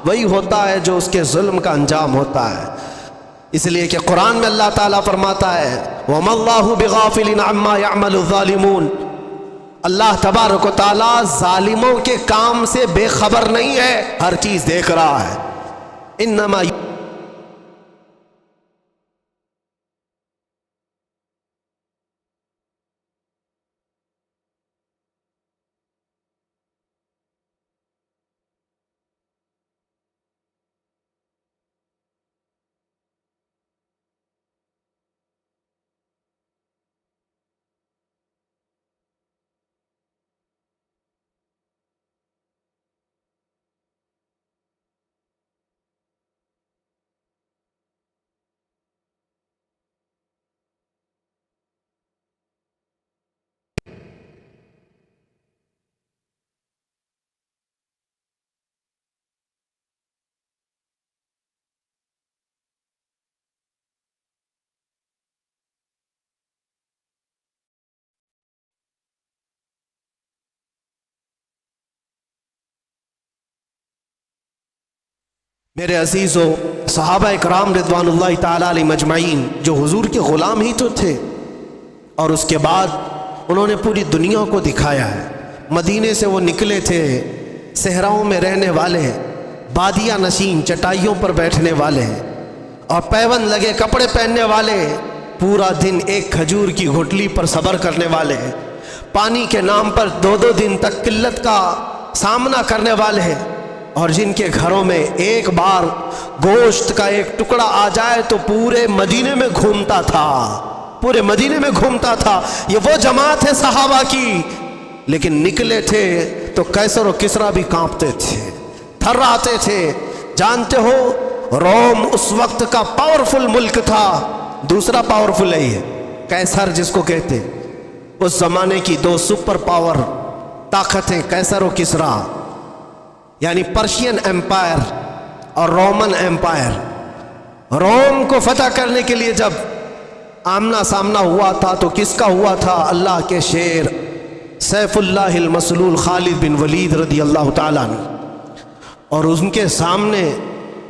وہی ہوتا ہے جو اس کے ظلم کا انجام ہوتا ہے۔ اس لیے کہ قرآن میں اللہ تعالیٰ فرماتا ہے وَمَا اللَّهُ بِغَافِلٍ عَمَّا يَعْمَلُ الظَّالِمُونَ، اللہ تبارک و تعالیٰ ظالموں کے کام سے بے خبر نہیں ہے، ہر چیز دیکھ رہا ہے۔ انما میرے عزیزو، صحابہ اکرام رضوان اللہ تعالیٰ علیہ مجمعین جو حضور کے غلام ہی تو تھے، اور اس کے بعد انہوں نے پوری دنیا کو دکھایا ہے۔ مدینے سے وہ نکلے تھے، صحراؤں میں رہنے والے، بادیہ نشین، چٹائیوں پر بیٹھنے والے اور پیون لگے کپڑے پہننے والے، پورا دن ایک کھجور کی گھٹلی پر صبر کرنے والے، پانی کے نام پر 2 دن تک قلت کا سامنا کرنے والے، اور جن کے گھروں میں ایک بار گوشت کا ایک ٹکڑا آ جائے تو پورے مدینے میں گھومتا تھا، پورے مدینے میں گھومتا تھا۔ یہ وہ جماعت ہے صحابہ کی، لیکن نکلے تھے تو قیصر و کسریٰ بھی کانپتے تھے، تھراتے تھے۔ جانتے ہو روم اس وقت کا پاورفل ملک تھا، دوسرا پاورفل ہے یہ قیصر جس کو کہتے، اس زمانے کی 2 سپر پاور طاقتیں قیصر و کسریٰ، یعنی پرشین ایمپائر اور رومن ایمپائر۔ روم کو فتح کرنے کے لیے جب آمنا سامنا ہوا تھا تو کس کا ہوا تھا؟ اللہ کے شیر سیف اللہ المسلول خالد بن ولید رضی اللہ تعالیٰ عنہ، اور ان کے سامنے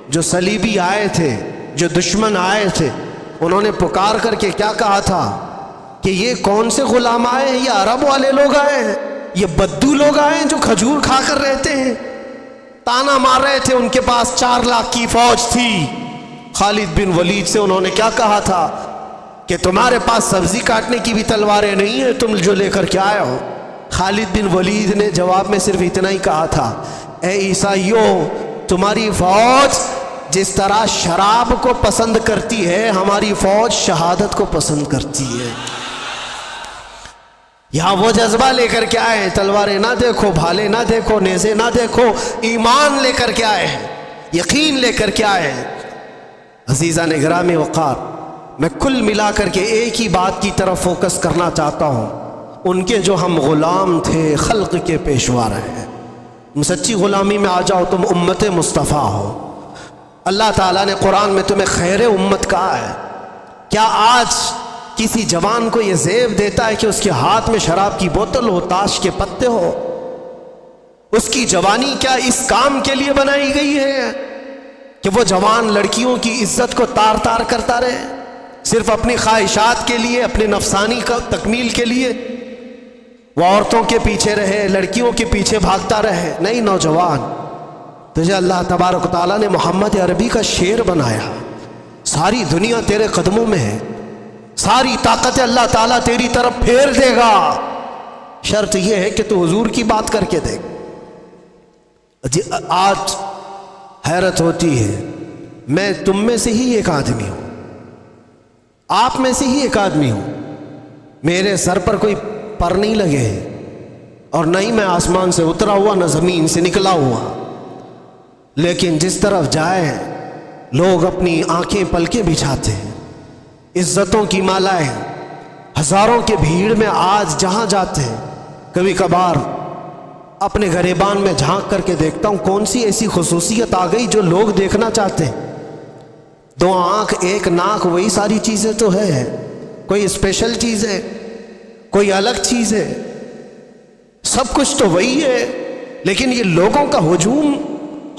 جو صلیبی آئے تھے، جو دشمن آئے تھے، انہوں نے پکار کر کے کیا کہا تھا کہ یہ کون سے غلام آئے ہیں؟ یہ عرب والے لوگ آئے ہیں، یہ بدو لوگ آئے ہیں جو کھجور کھا کر رہتے ہیں۔ تانا مار رہے تھے، ان کے پاس 4 لاکھ کی فوج تھی۔ خالد بن ولید سے انہوں نے کیا کہا تھا کہ تمہارے پاس سبزی کاٹنے کی بھی تلواریں نہیں ہیں، تم جو لے کر کے آئے ہو؟ خالد بن ولید نے جواب میں صرف اتنا ہی کہا تھا، اے عیسائیوں، تمہاری فوج جس طرح شراب کو پسند کرتی ہے، ہماری فوج شہادت کو پسند کرتی ہے۔ یہاں وہ جذبہ لے کر کے آئے ہیں، تلواریں نہ دیکھو، بھالے نہ دیکھو، نیزے نہ دیکھو، ایمان لے کر کے آئے ہیں، یقین لے کر کے آئے ہیں۔ عزیزان گرامی وقار، میں کل ملا کر کے ایک ہی بات کی طرف فوکس کرنا چاہتا ہوں، ان کے جو ہم غلام تھے، خلق کے پیشوا رہے ہیں۔ تم سچی غلامی میں آ جاؤ، تم امت مصطفیٰ ہو۔ اللہ تعالیٰ نے قرآن میں تمہیں خیر امت کہا ہے۔ کیا آج کسی جوان کو یہ زیب دیتا ہے کہ اس کے ہاتھ میں شراب کی بوتل ہو، تاش کے پتے ہو؟ اس کی جوانی کیا اس کام کے لیے بنائی گئی ہے کہ وہ جوان لڑکیوں کی عزت کو تار تار کرتا رہے، صرف اپنی خواہشات کے لیے، اپنے نفسانی کا تکمیل کے لیے وہ عورتوں کے پیچھے رہے، لڑکیوں کے پیچھے بھاگتا رہے؟ نہیں نوجوان، تجھے اللہ تبارک و تعالیٰ نے محمد عربی کا شیر بنایا، ساری دنیا تیرے قدموں میں ہے، ساری طاقت اللہ تعالیٰ تیری طرف پھیر دے گا، شرط یہ ہے کہ تو حضور کی بات کر کے دیکھ۔ آج حیرت ہوتی ہے میں تم میں سے ہی ایک آدمی ہوں، آپ میں سے ہی ایک آدمی ہوں، میرے سر پر کوئی پر نہیں لگے اور نہ ہی میں آسمان سے اترا ہوا نہ زمین سے نکلا ہوا، لیکن جس طرف جائے لوگ اپنی آنکھیں پلکیں بچھاتے ہیں، عزتوں کی مالائیں ہزاروں کے بھیڑ میں آج جہاں جاتے ہیں، کبھی کبھار اپنے گریبان میں جھانک کر کے دیکھتا ہوں کون سی ایسی خصوصیت آ گئی جو لوگ دیکھنا چاہتے ہیں۔ 2 آنکھ 1 ناک وہی ساری چیزیں تو ہے، کوئی اسپیشل چیز ہے، کوئی الگ چیز ہے، سب کچھ تو وہی ہے، لیکن یہ لوگوں کا ہجوم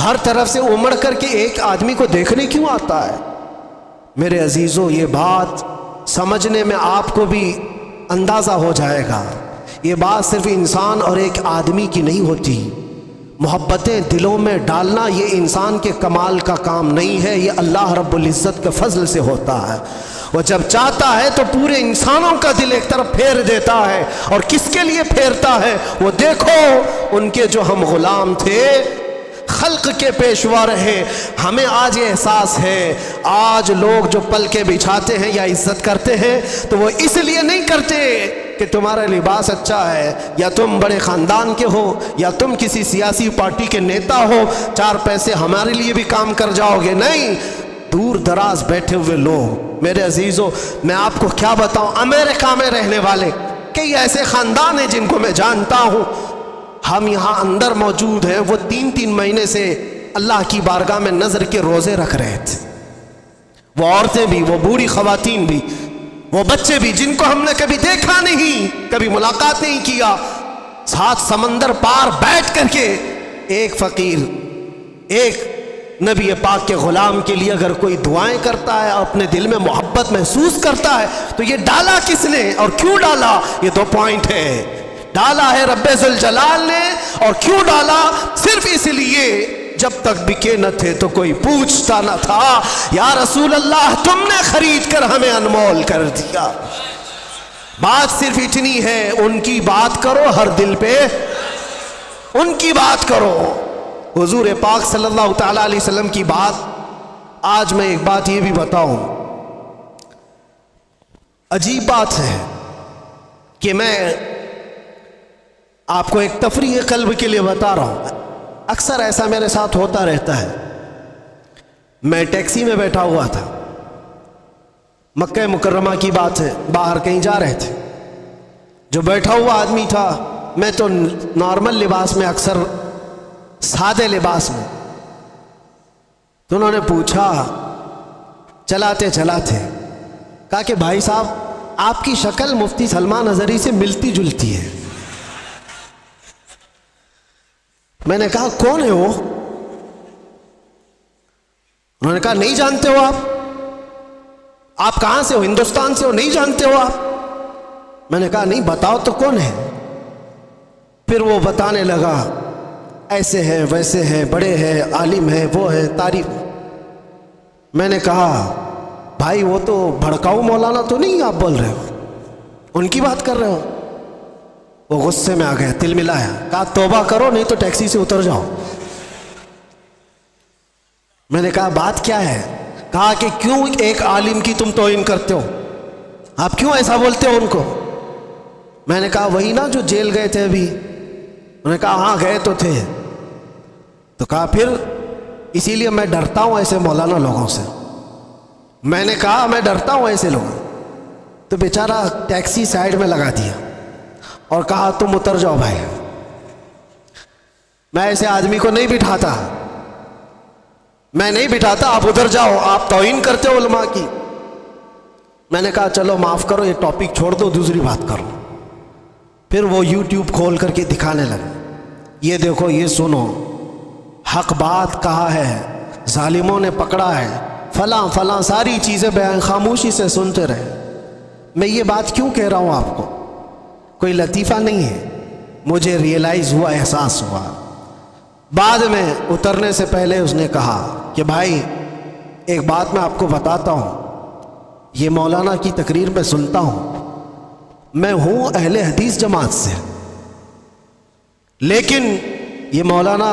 ہر طرف سے امڑ کر کے ایک آدمی کو دیکھنے کیوں آتا ہے؟ میرے عزیزوں، یہ بات سمجھنے میں آپ کو بھی اندازہ ہو جائے گا، یہ بات صرف انسان اور ایک آدمی کی نہیں ہوتی، محبتیں دلوں میں ڈالنا یہ انسان کے کمال کا کام نہیں ہے، یہ اللہ رب العزت کے فضل سے ہوتا ہے۔ وہ جب چاہتا ہے تو پورے انسانوں کا دل ایک طرف پھیر دیتا ہے، اور کس کے لیے پھیرتا ہے؟ وہ دیکھو ان کے جو ہم غلام تھے، خلق کے پیشوا رہے، ہمیں آج یہ احساس ہے، آج لوگ جو پلکیں بچھاتے ہیں یا عزت کرتے ہیں تو وہ اس لیے نہیں کرتے کہ تمہارا لباس اچھا ہے، یا تم بڑے خاندان کے ہو، یا تم کسی سیاسی پارٹی کے نیتا ہو، 4 پیسے ہمارے لیے بھی کام کر جاؤ گے، نہیں، دور دراز بیٹھے ہوئے لوگ۔ میرے عزیزوں، میں آپ کو کیا بتاؤں، امریکہ میں رہنے والے کئی ایسے خاندان ہیں جن کو میں جانتا ہوں، ہم یہاں اندر موجود ہیں، وہ 3 مہینے سے اللہ کی بارگاہ میں نظر کے روزے رکھ رہے تھے، وہ عورتیں بھی، وہ بوڑھی خواتین بھی، وہ بچے بھی، جن کو ہم نے کبھی دیکھا نہیں، کبھی ملاقات نہیں کیا، 7 سمندر پار بیٹھ کر کے ایک فقیر، ایک نبی پاک کے غلام کے لیے اگر کوئی دعائیں کرتا ہے، اپنے دل میں محبت محسوس کرتا ہے، تو یہ ڈالا کس نے اور کیوں ڈالا؟ یہ 2 پوائنٹ ہے، ڈالا ہے رب ذوالجلال نے، اور کیوں ڈالا؟ صرف اس لیے جب تک بکے نہ تھے تو کوئی پوچھتا نہ تھا، یا رسول اللہ تم نے خرید کر ہمیں انمول کر دیا۔ بات صرف اتنی ہے، ان کی بات کرو، ہر دل پہ ان کی بات کرو۔ حضور پاک صلی اللہ تعالیٰ علیہ وسلم کی بات، آج میں ایک بات یہ بھی بتاؤں، عجیب بات ہے کہ میں آپ کو ایک تفریح قلب کے لیے بتا رہا ہوں، اکثر ایسا میرے ساتھ ہوتا رہتا ہے۔ میں ٹیکسی میں بیٹھا ہوا تھا، مکہ مکرمہ کی بات ہے، باہر کہیں جا رہے تھے، جو بیٹھا ہوا آدمی تھا، میں تو نارمل لباس میں، اکثر سادے لباس میں، تو انہوں نے پوچھا چلاتے چلاتے، کہا کہ بھائی صاحب آپ کی شکل مفتی سلمان اظہری سے ملتی جلتی ہے۔ میں نے کہا کون ہے وہ؟ انہوں نے کہا نہیں جانتے ہو آپ کہاں سے ہو؟ ہندوستان سے ہو؟ نہیں جانتے ہو آپ؟ میں نے کہا نہیں، بتاؤ تو کون ہے؟ پھر وہ بتانے لگا، ایسے ہیں ویسے ہیں، بڑے ہیں، عالم ہیں، وہ ہیں، تعریف۔ میں نے کہا بھائی وہ تو بھڑکاؤ مولانا تو نہیں آپ بول رہے ہو، ان کی بات کر رہے ہو؟ وہ غصے میں آ گیا، تل ملایا، کہا توبہ کرو نہیں تو ٹیکسی سے اتر جاؤ۔ میں نے کہا بات کیا ہے؟ کہا کہ کیوں ایک عالم کی تم توہین کرتے ہو، آپ کیوں ایسا بولتے ہو ان کو؟ میں نے کہا وہی نا جو جیل گئے تھے ابھی۔ انہوں نے کہا ہاں گئے تو تھے۔ تو کہا پھر اسی لیے میں ڈرتا ہوں ایسے مولانا لوگوں سے۔ میں نے کہا میں ڈرتا ہوں ایسے لوگوں، تو بیچارہ ٹیکسی سائیڈ میں لگا دیا اور کہا تم اتر جاؤ بھائی، میں ایسے آدمی کو نہیں بٹھاتا، میں نہیں بٹھاتا، آپ ادھر جاؤ، آپ توہین کرتے ہو علماء کی۔ میں نے کہا چلو معاف کرو، یہ ٹاپک چھوڑ دو، دوسری بات کرو۔ پھر وہ یوٹیوب کھول کر کے دکھانے لگے، یہ دیکھو، یہ سنو، حق بات کہا ہے، ظالموں نے پکڑا ہے، فلاں فلاں ساری چیزیں بیان، خاموشی سے سنتے رہے۔ میں یہ بات کیوں کہہ رہا ہوں آپ کو؟ کوئی لطیفہ نہیں ہے، مجھے ریئلائز ہوا، احساس ہوا۔ بعد میں اترنے سے پہلے اس نے کہا کہ بھائی ایک بات میں آپ کو بتاتا ہوں، یہ مولانا کی تقریر میں سنتا ہوں، میں ہوں اہل حدیث جماعت سے، لیکن یہ مولانا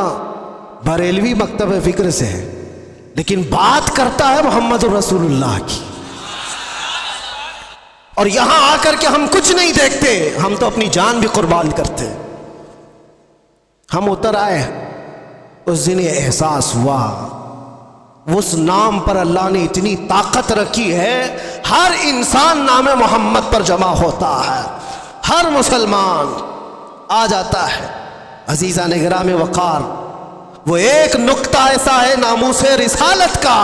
بریلوی مکتب فکر سے ہے، لیکن بات کرتا ہے محمد رسول اللہ کی. اور یہاں آ کر کے ہم کچھ نہیں دیکھتے, ہم تو اپنی جان بھی قربان کرتے. ہم اتر آئے, اس دن یہ احساس ہوا اس نام پر اللہ نے اتنی طاقت رکھی ہے. ہر انسان نام محمد پر جمع ہوتا ہے, ہر مسلمان آ جاتا ہے. عزیزان گرام وقار, وہ ایک نقطہ ایسا ہے ناموس رسالت کا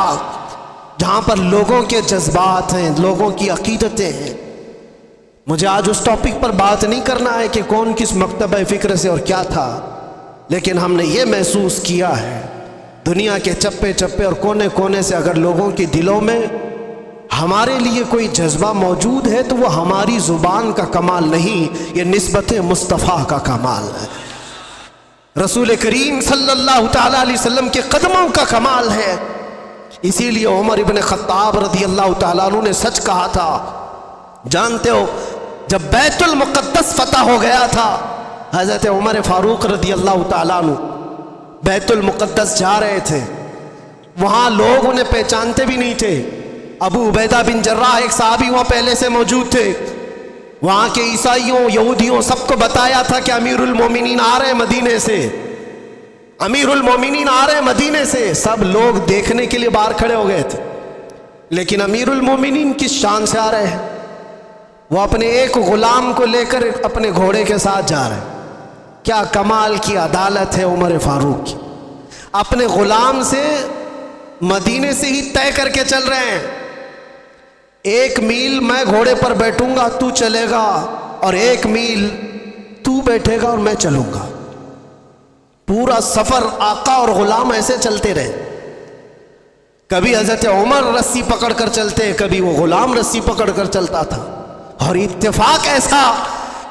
جہاں پر لوگوں کے جذبات ہیں, لوگوں کی عقیدتیں ہیں. مجھے آج اس ٹاپک پر بات نہیں کرنا ہے کہ کون کس مکتبہ فکر سے اور کیا تھا, لیکن ہم نے یہ محسوس کیا ہے دنیا کے چپے چپے اور کونے کونے سے اگر لوگوں کے دلوں میں ہمارے لیے کوئی جذبہ موجود ہے تو وہ ہماری زبان کا کمال نہیں, یہ نسبت مصطفیٰ کا کمال ہے. رسول کریم صلی اللہ تعالیٰ علیہ وسلم کے قدموں کا کمال ہے. اسی لیے عمر ابن خطاب رضی اللہ تعالیٰ عنہ نے سچ کہا تھا. جانتے ہو جب بیت المقدس فتح ہو گیا تھا, حضرت عمر فاروق رضی اللہ تعالیٰ عنہ بیت المقدس جا رہے تھے. وہاں لوگ انہیں پہچانتے بھی نہیں تھے. ابو عبیدہ بن جراح ایک صحابی وہاں پہلے سے موجود تھے. وہاں کے عیسائیوں یہودیوں سب کو بتایا تھا کہ امیر المومنین آ رہے ہیں مدینے سے, امیر المومنین آ رہے ہیں مدینے سے. سب لوگ دیکھنے کے لیے باہر کھڑے ہو گئے تھے, لیکن امیر المومنین کس شان سے آ رہے ہیں؟ وہ اپنے ایک غلام کو لے کر اپنے گھوڑے کے ساتھ جا رہے ہیں. کیا کمال کی عدالت ہے عمر فاروق کی, اپنے غلام سے مدینے سے ہی طے کر کے چل رہے ہیں. 1 میل میں گھوڑے پر بیٹھوں گا تو چلے گا, اور 1 میل تو بیٹھے گا اور میں چلوں گا. پورا سفر آقا اور غلام ایسے چلتے رہے. کبھی حضرت عمر رسی پکڑ کر چلتے, کبھی وہ غلام رسی پکڑ کر چلتا تھا. اور اتفاق ایسا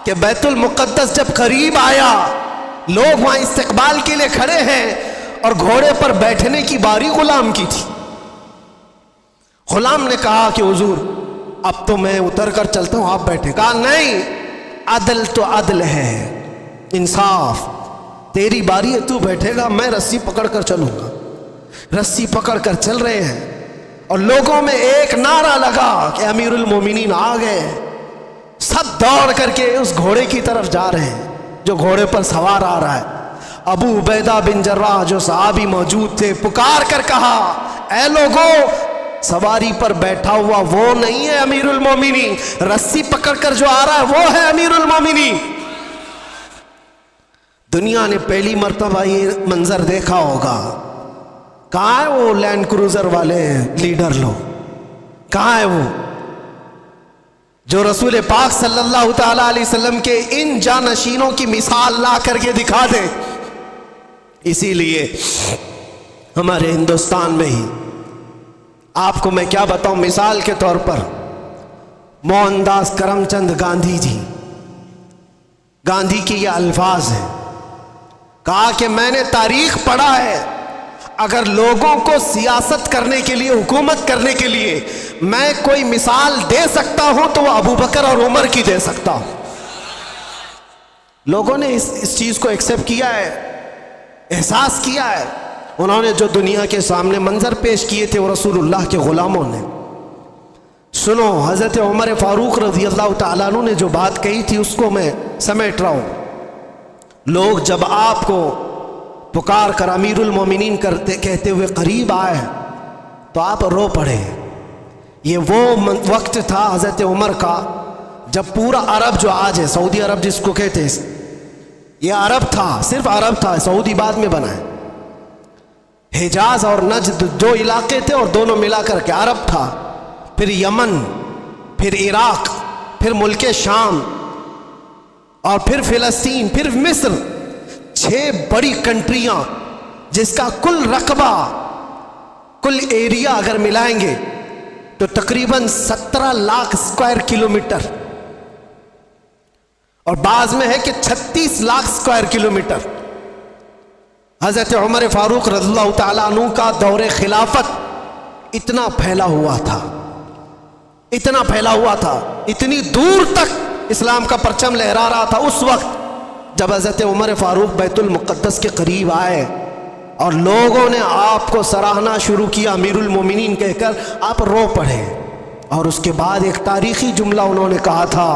کہ بیت المقدس جب قریب آیا, لوگ وہاں استقبال کے لیے کھڑے ہیں اور گھوڑے پر بیٹھنے کی باری غلام کی تھی. غلام نے کہا کہ حضور اب تو میں اتر کر چلتا ہوں, آپ بیٹھے. کہا نہیں, عدل تو عدل ہے, انصاف, تیری باری ہے تو بیٹھے گا, میں رسی پکڑ کر چلوں گا. رسی پکڑ کر چل رہے ہیں اور لوگوں میں ایک نعرہ لگا کہ امیر المومنین آ گئے. سب دوڑ کر کے اس گھوڑے کی طرف جا رہے ہیں جو گھوڑے پر سوار آ رہا ہے. ابو عبیدہ بن جراح جو صحابی موجود تھے پکار کر کہا, اے لوگوں, سواری پر بیٹھا ہوا وہ نہیں ہے امیر المومنین, رسی پکڑ کر جو آ رہا ہے وہ ہے امیر المومنین. دنیا نے پہلی مرتبہ یہ منظر دیکھا ہوگا. کہاں ہے وہ لینڈ کروزر والے لیڈر لوگ, کہاں ہے وہ جو رسول پاک صلی اللہ تعالیٰ علیہ وسلم کے ان جانشینوں کی مثال لا کر کے دکھا دے. اسی لیے ہمارے ہندوستان میں ہی آپ کو میں کیا بتاؤں, مثال کے طور پر موہن داس کرم چند گاندھی جی, گاندھی کی یہ الفاظ ہیں, کہا کہ میں نے تاریخ پڑھا ہے, اگر لوگوں کو سیاست کرنے کے لیے, حکومت کرنے کے لیے میں کوئی مثال دے سکتا ہوں تو وہ ابو بکر اور عمر کی دے سکتا ہوں. لوگوں نے اس چیز کو ایکسیپٹ کیا ہے, احساس کیا ہے. انہوں نے جو دنیا کے سامنے منظر پیش کیے تھے وہ رسول اللہ کے غلاموں نے. سنو, حضرت عمر فاروق رضی اللہ تعالیٰ عنہ نے جو بات کہی تھی اس کو میں سمیٹ رہا ہوں. لوگ جب آپ کو پکار کر امیر المومنین کہتے ہوئے قریب آئے تو آپ رو پڑے. یہ وہ وقت تھا حضرت عمر کا جب پورا عرب جو آج ہے, سعودی عرب جس کو کہتے ہیں, یہ عرب تھا, صرف عرب تھا, سعودی بعد میں بنا ہے. حجاز اور نجد دو علاقے تھے اور دونوں ملا کر کے عرب تھا. پھر یمن, پھر عراق, پھر ملک شام, اور پھر فلسطین, پھر مصر. 6 بڑی کنٹریاں جس کا کل رقبہ, کل ایریا اگر ملائیں گے تو تقریباً 17 لاکھ اسکوائر کلومیٹر, اور بعض میں ہے کہ 36 لاکھ اسکوائر کلومیٹر. حضرت عمر فاروق رضی اللہ تعالیٰ عنہ کا دور خلافت اتنا پھیلا ہوا تھا, اتنا پھیلا ہوا تھا, اتنی دور تک اسلام کا پرچم لہرا رہا تھا. اس وقت جب حضرت عمر فاروق بیت المقدس کے قریب آئے اور لوگوں نے آپ کو سراہنا شروع کیا امیر المومنین کہہ کر، آپ رو پڑے، اور اس کے بعد ایک تاریخی جملہ انہوں نے کہا تھا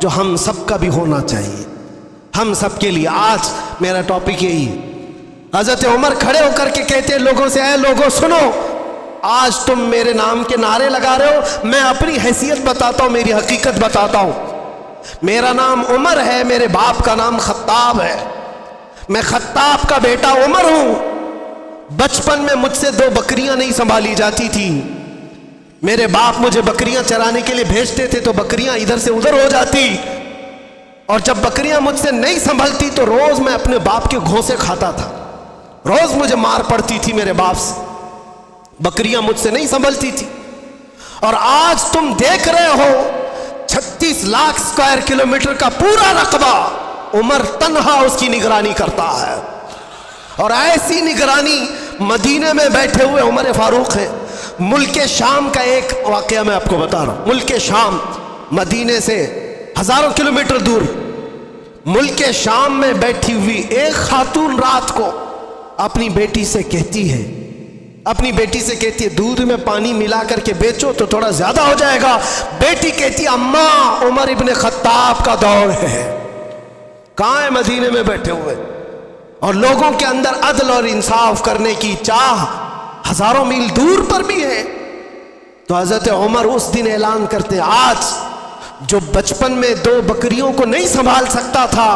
جو ہم سب کا بھی ہونا چاہیے، ہم سب کے لیے۔ آج میرا ٹاپک یہی ہے۔ حضرت عمر کھڑے ہو کر کے کہتے ہیں لوگوں سے، اے لوگوں سنو، آج تم میرے نام کے نعرے لگا رہے ہو، میں اپنی حیثیت بتاتا ہوں، میری حقیقت بتاتا ہوں۔ میرا نام عمر ہے، میرے باپ کا نام خطاب ہے، میں خطاب کا بیٹا عمر ہوں۔ بچپن میں مجھ سے 2 بکریاں نہیں سنبھالی جاتی تھی، میرے باپ مجھے بکریاں چرانے کے لیے بھیجتے تھے تو بکریاں ادھر سے ادھر ہو جاتی، اور جب بکریاں مجھ سے نہیں سنبھلتی تو روز میں اپنے باپ کے گھوسے کھاتا تھا، روز مجھے مار پڑتی تھی میرے باپ سے، بکریاں مجھ سے نہیں سنبھلتی تھی۔ اور آج تم دیکھ رہے ہو 36 لاکھ اسکوائر کلومیٹر کا پورا رقبہ عمر تنہا اس کی نگرانی کرتا ہے، اور ایسی نگرانی مدینے میں بیٹھے ہوئے عمر فاروق ہے۔ ملک شام کا ایک واقعہ میں آپ کو بتا رہا ہوں۔ ملک شام مدینے سے ہزاروں کلومیٹر دور، ملک شام میں بیٹھی ہوئی ایک خاتون رات کو اپنی بیٹی سے کہتی ہے دودھ میں پانی ملا کر کے بیچو تو تھوڑا زیادہ ہو جائے گا۔ بیٹی کہتی ہے اماں عمر ابن خطاب کا دور ہے۔ کہاں ہے؟ مدینے میں بیٹھے ہوئے، اور لوگوں کے اندر عدل اور انصاف کرنے کی چاہ ہزاروں میل دور پر بھی ہے۔ تو حضرت عمر اس دن اعلان کرتے، آج جو بچپن میں 2 بکریوں کو نہیں سنبھال سکتا تھا،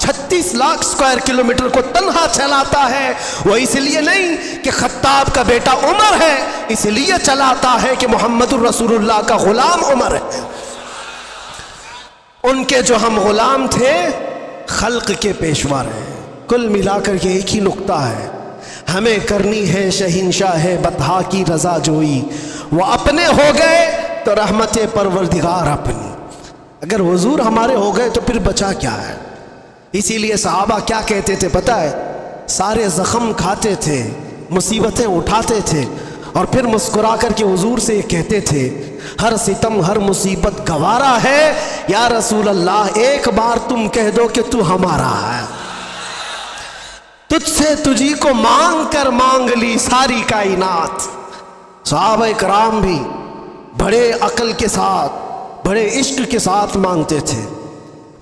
36 لاکھ اسکوائر کلومیٹر کو تنہا چلاتا ہے، وہ اس لیے نہیں کہ خطاب کا بیٹا عمر ہے، اس لیے چلاتا ہے کہ محمد الرسول اللہ کا غلام عمر ہے۔ ان کے جو ہم غلام تھے خلق کے پیشوا رہے۔ کل ملا کر کے ایک ہی نقطہ ہے، ہمیں کرنی ہے شہنشاہ بطحا کی رضا جوئی، وہ اپنے ہو گئے تو رحمت پروردگار اپنی۔ اگر حضور ہمارے ہو گئے تو پھر بچا کیا ہے؟ اسی لیے صحابہ کیا کہتے تھے پتہ ہے؟ سارے زخم کھاتے تھے، مصیبتیں اٹھاتے تھے، اور پھر مسکرا کر کے حضور سے یہ کہتے تھے، ہر ستم ہر مصیبت گوارا ہے، یا رسول اللہ ایک بار تم کہہ دو کہ تو ہمارا ہے۔ تجھ سے تجھی کو مانگ کر مانگ لی ساری کائنات۔ صحابہ کرام بھی بڑے عقل کے ساتھ، بڑے عشق کے ساتھ مانگتے تھے۔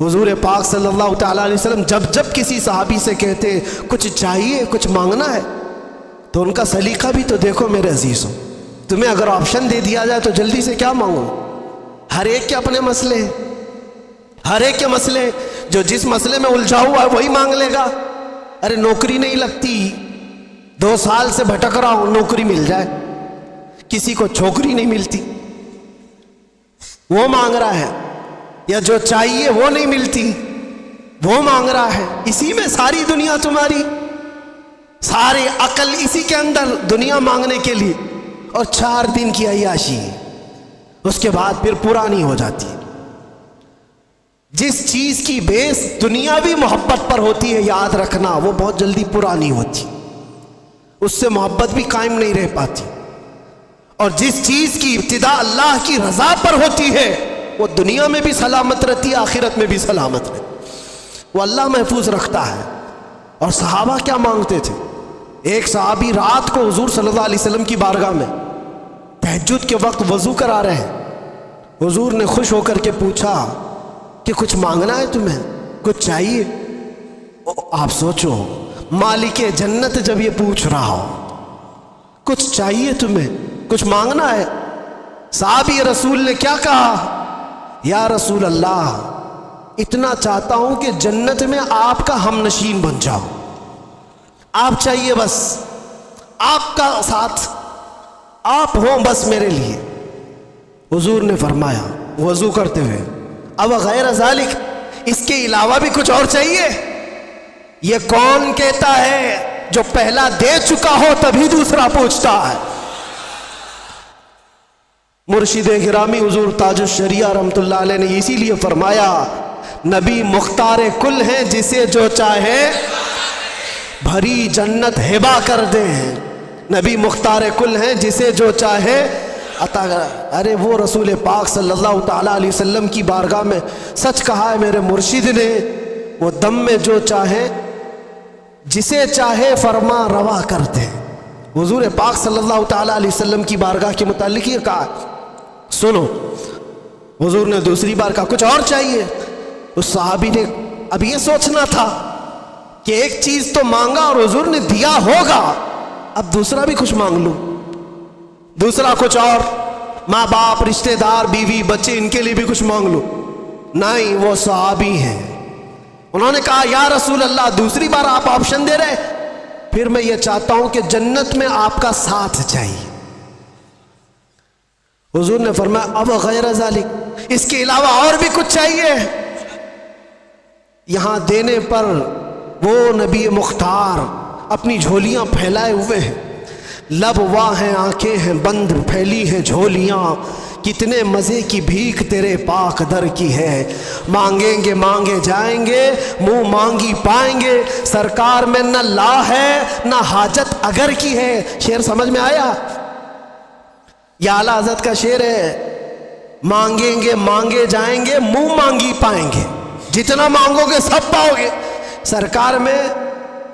حضور پاک صلی اللہ تعالیٰ علیہ وسلم جب کسی صحابی سے کہتے کچھ چاہیے، کچھ مانگنا ہے، تو ان کا سلیقہ بھی تو دیکھو میرے عزیزوں۔ تمہیں اگر آپشن دے دیا جائے تو جلدی سے کیا مانگو؟ ہر ایک کے اپنے مسئلے ہیں، ہر ایک کے مسئلے، جو جس مسئلے میں الجھا ہوا ہے وہی مانگ لے گا۔ ارے نوکری نہیں لگتی، 2 سال سے بھٹک رہا ہوں، نوکری مل جائے۔ کسی کو چھوکری نہیں ملتی، وہ مانگ رہا ہے، یا جو چاہیے وہ نہیں ملتی، وہ مانگ رہا ہے۔ اسی میں ساری دنیا تمہاری، ساری عقل اسی کے اندر، دنیا مانگنے کے لیے، اور 4 دن کی عیاشی، اس کے بعد پھر پرانی ہو جاتی ہے۔ جس چیز کی بیس دنیاوی محبت پر ہوتی ہے، یاد رکھنا وہ بہت جلدی پرانی ہوتی، اس سے محبت بھی قائم نہیں رہ پاتی۔ اور جس چیز کی ابتدا اللہ کی رضا پر ہوتی ہے وہ دنیا میں بھی سلامت رہتی ہے، آخرت میں بھی سلامت رہتی، وہ اللہ محفوظ رکھتا ہے۔ اور صحابہ کیا مانگتے تھے؟ ایک صحابی رات کو حضور صلی اللہ علیہ وسلم کی بارگاہ میں تہجد کے وقت وضو کرا رہے ہیں، حضور نے خوش ہو کر کے پوچھا کہ کچھ مانگنا ہے تمہیں، کچھ چاہیے؟ آپ سوچو، مالک جنت جب یہ پوچھ رہا ہو کچھ چاہیے تمہیں، کچھ مانگنا ہے، صحابی رسول نے کیا کہا؟ یا رسول اللہ اتنا چاہتا ہوں کہ جنت میں آپ کا ہم نشین بن جاؤ، آپ چاہیے بس، آپ کا ساتھ آپ ہوں بس میرے لیے۔ حضور نے فرمایا وضو کرتے ہوئے، اب غیر ذالک، اس کے علاوہ بھی کچھ اور چاہیے؟ یہ کون کہتا ہے؟ جو پہلا دے چکا ہو تبھی دوسرا پوچھتا ہے۔ مرشد گرامی حضور تاج الشریعہ رحمۃ اللہ علیہ نے اسی لیے فرمایا، نبی مختار کل ہیں، جسے جو چاہے بھری جنت ہبا کر دیں۔ نبی مختار کل ہیں، جسے جو چاہے عطا کر۔ ارے وہ رسول پاک صلی اللہ تعالیٰ علیہ وسلم کی بارگاہ میں سچ کہا ہے میرے مرشد نے، وہ دم میں جو چاہے جسے چاہے فرما روا کرتے ہیں۔ حضور پاک صلی اللہ تعالیٰ علیہ وسلم کی بارگاہ کے متعلق یہ کہا، سنو، حضور نے دوسری بار کہا کچھ اور چاہیے۔ اس صحابی نے اب یہ سوچنا تھا کہ ایک چیز تو مانگا اور حضور نے دیا ہوگا، اب دوسرا بھی کچھ مانگ لوں، دوسرا کچھ اور، ماں باپ، رشتہ دار، بیوی، بچے، ان کے لیے بھی کچھ مانگ لوں۔ نہیں، وہ صحابی ہیں، انہوں نے کہا یا رسول اللہ دوسری بار آپ آپشن دے رہے، پھر میں یہ چاہتا ہوں کہ جنت میں آپ کا ساتھ چاہیے۔ حضور نے فرمایا اب غیر ذالک، اس کے علاوہ اور بھی کچھ چاہیے؟ یہاں دینے پر وہ نبی مختار اپنی جھولیاں پھیلائے ہوئے ہیں، لب واہ ہیں، آنکھیں ہیں بند، پھیلی ہیں جھولیاں، کتنے مزے کی بھیک تیرے پاک در کی ہے، مانگیں گے مانگے جائیں گے، منہ مانگی پائیں گے، سرکار میں نہ لا ہے نہ حاجت اگر کی ہے۔ شعر سمجھ میں آیا؟ یہ اعلیٰ حضرت کا شعر ہے، مانگیں گے مانگے جائیں گے، منہ مانگی پائیں گے، جتنا مانگو گے سب پاؤ گے، سرکار میں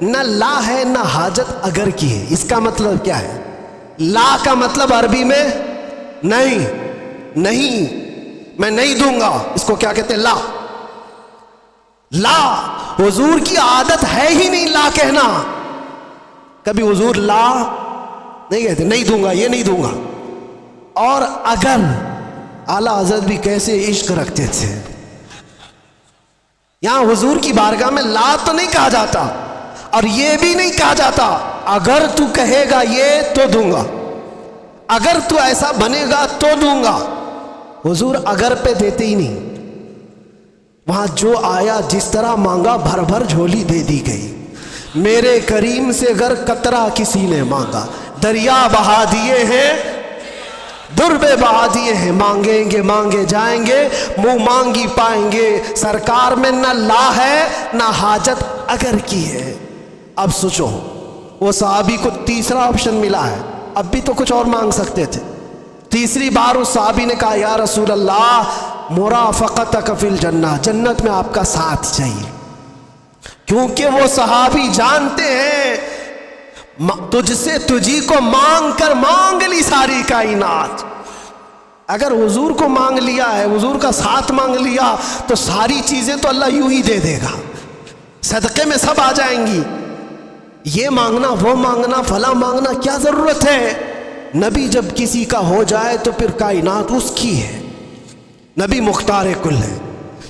نہ لا ہے نہ حاجت اگر کی ہے۔ اس کا مطلب کیا ہے؟ لا کا مطلب عربی میں نہیں، نہیں، میں نہیں دوں گا، اس کو کیا کہتے ہیں؟ لا۔ لا حضور کی عادت ہے ہی نہیں لا کہنا، کبھی حضور لا نہیں کہتے، نہیں دوں گا، یہ نہیں دوں گا۔ اور اگر، اعلیٰ حضرت بھی کیسے عشق رکھتے تھے، یہاں حضور کی بارگاہ میں لا تو نہیں کہا جاتا اور یہ بھی نہیں کہا جاتا اگر تو کہے گا یہ تو دوں گا، اگر تو ایسا بنے گا تو دوں گا۔ حضور اگر پہ دیتے ہی نہیں، وہاں جو آیا جس طرح مانگا بھر بھر جھولی دے دی گئی۔ میرے کریم سے اگر قطرہ کسی نے مانگا، دریا بہا دیے ہیں، دربے بہا دیے ہیں، مانگیں گے مانگے جائیں گے، منہ مانگی پائیں گے، سرکار میں نہ لا ہے نہ حاجت اگر کی ہے۔ اب سوچو، وہ صحابی کو تیسرا آپشن ملا ہے، اب بھی تو کچھ اور مانگ سکتے تھے۔ تیسری بار اس صحابی نے کہا یا رسول اللہ مرافقتک فی الجنہ، جنت میں آپ کا ساتھ چاہیے، کیونکہ وہ صحابی جانتے ہیں تجھ سے تجھی کو مانگ کر مانگ لی ساری کائنات۔ اگر حضور کو مانگ لیا ہے، حضور کا ساتھ مانگ لیا، تو ساری چیزیں تو اللہ یوں ہی دے دے گا، صدقے میں سب آ جائیں گی۔ یہ مانگنا وہ مانگنا فلاں مانگنا کیا ضرورت ہے؟ نبی جب کسی کا ہو جائے تو پھر کائنات اس کی ہے، نبی مختار کل ہے۔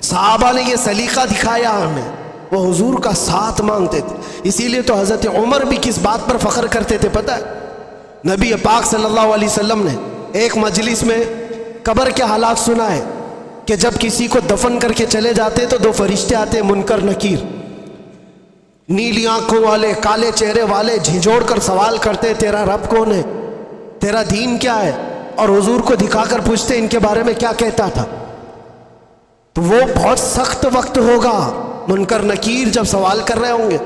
صحابہ نے یہ سلیقہ دکھایا ہمیں، وہ حضور کا ساتھ مانگتے تھے۔ اسی لیے تو حضرت عمر بھی کس بات پر فخر کرتے تھے پتہ ہے؟ نبی پاک صلی اللہ علیہ وسلم نے ایک مجلس میں قبر کے حالات سنائے کہ جب کسی کو دفن کر کے چلے جاتے تو دو فرشتے آتے، منکر نکیر، نیلی آنکھوں والے، کالے چہرے والے، جھنجھوڑ کر سوال کرتے تیرا رب کون ہے، تیرا دین کیا ہے، اور حضور کو دکھا کر پوچھتے ان کے بارے میں کیا کہتا تھا۔ تو وہ بہت سخت وقت ہوگا، منکر نکیر جب سوال کر رہے ہوں گے،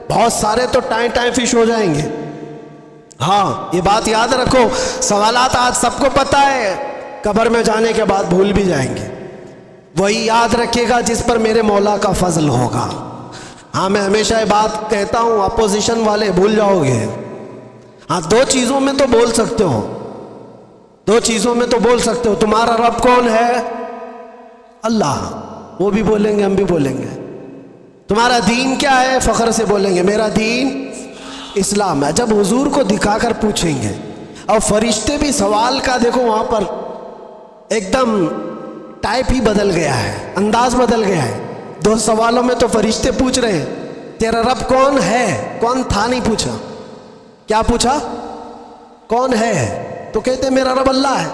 بہت سارے تو ٹائیں ٹائیں فش ہو جائیں گے۔ ہاں یہ بات یاد رکھو، سوالات آج سب کو پتہ ہے، قبر میں جانے کے بعد بھول بھی جائیں گے۔ وہی یاد رکھے گا جس پر میرے مولا کا فضل ہوگا۔ ہاں میں ہمیشہ یہ بات کہتا ہوں، اپوزیشن والے بھول جاؤ گے۔ ہاں دو چیزوں میں تو بول سکتے ہو، دو چیزوں میں تو بول سکتے ہو، تمہارا رب کون ہے؟ اللہ، وہ بھی بولیں گے ہم بھی بولیں گے۔ تمہارا دین کیا ہے؟ فخر سے بولیں گے میرا دین اسلام ہے۔ جب حضور کو دکھا کر پوچھیں گے، اور فرشتے بھی سوال کا دیکھو وہاں پر ایک دم ٹائپ ہی بدل گیا ہے، انداز بدل گیا ہے۔ دو سوالوں میں تو فرشتے پوچھ رہے ہیں تیرا رب کون ہے، کون تھا نہیں پوچھا، کیا پوچھا؟ کون ہے، تو کہتے میرا رب اللہ ہے۔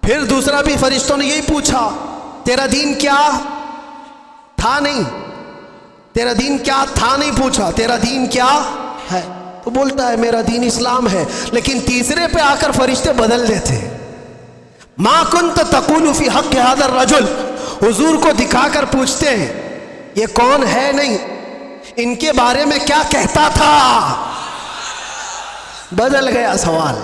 پھر دوسرا بھی فرشتوں نے یہی پوچھا تیرا دین کیا تھا، نہیں تیرا دین کیا تھا نہیں پوچھا، تیرا دین کیا ہے، تو بولتا ہے میرا دین اسلام ہے۔ لیکن تیسرے پہ آ کر فرشتے بدل دیتے، ما کنت تقول فی حق ھذا الرجل، حضور کو دکھا کر پوچھتے ہیں یہ کون ہے، نہیں ان کے بارے میں کیا کہتا تھا، بدل گیا سوال۔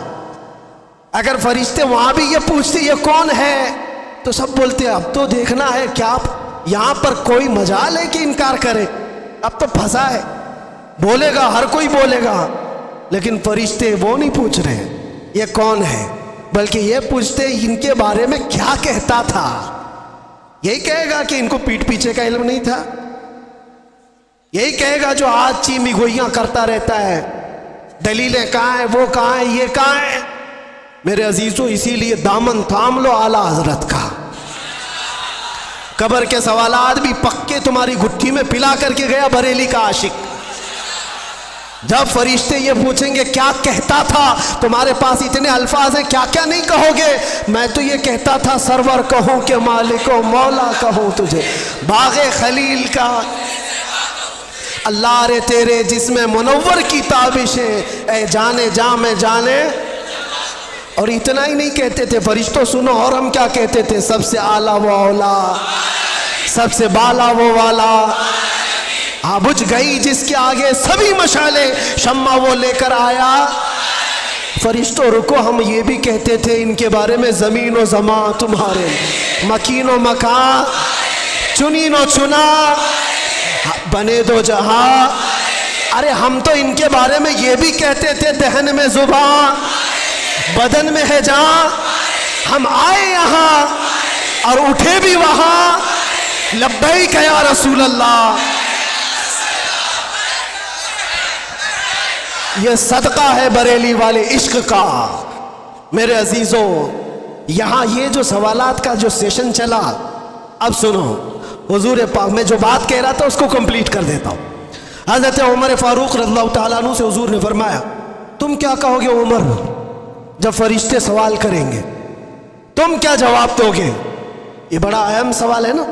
اگر فرشتے وہاں بھی یہ پوچھتے یہ کون ہے، تو سب بولتے اب تو دیکھنا ہے کیا یہاں پر کوئی مجال ہے کہ انکار کرے، اب تو پھنسا ہے۔ بولے گا، ہر کوئی بولے گا، لیکن فرشتے وہ نہیں پوچھ رہے ہیں یہ کون ہے، بلکہ یہ پوچھتے ان کے بارے میں کیا کہتا تھا۔ یہی کہے گا کہ ان کو پیٹھ پیچھے کا علم نہیں تھا، یہی کہے گا جو آج چیمی گوئیاں کرتا رہتا ہے، دلیلیں کہاں ہیں، وہ کہاں ہیں، یہ کہاں ہے۔ میرے عزیزوں، اسی لیے دامن تھام لو اعلیٰ حضرت کا۔ قبر کے سوالات بھی پکے تمہاری گٹھی میں پلا کر کے گیا بریلی کا عاشق۔ جب فرشتے یہ پوچھیں گے کیا کہتا تھا، تمہارے پاس اتنے الفاظ ہیں، کیا کیا نہیں کہو گے؟ میں تو یہ کہتا تھا سرور کہوں کہ مالک و مولا کہوں تجھے، باغ خلیل کا اللہ رے تیرے جس میں منور کی تابشیں، اے جانے جاں میں جانے۔ اور اتنا ہی نہیں کہتے تھے فرشتوں، سنو اور ہم کیا کہتے تھے، سب سے اعلیٰ وہ اولا، سب سے بالا وہ والا، ہاں بجھ گئی جس کے آگے سبھی مشالیں، شمع وہ لے کر آیا۔ فرشتوں رکو، ہم یہ بھی کہتے تھے ان کے بارے میں، زمین و زمان تمہارے، مکین و مکان، چنین و چنا، بنے دو جہاں۔ ارے ہم تو ان کے بارے میں یہ بھی کہتے تھے، دہن میں زبان بدن میں ہے جان، ہم آئے یہاں اور اٹھے بھی وہاں، لبیک یا رسول اللہ۔ یہ صدقہ ہے بریلی والے عشق کا۔ میرے عزیزوں، یہاں یہ جو سوالات کا جو سیشن چلا، اب سنو، حضور پاک میں جو بات کہہ رہا تھا اس کو کمپلیٹ کر دیتا ہوں۔ حضرت عمر فاروق رضی اللہ تعالیٰ عنہ سے حضور نے فرمایا، تم کیا کہو گے عمر جب فرشتے سوال کریں گے، تم کیا جواب دو گے؟ یہ بڑا اہم سوال ہے نا۔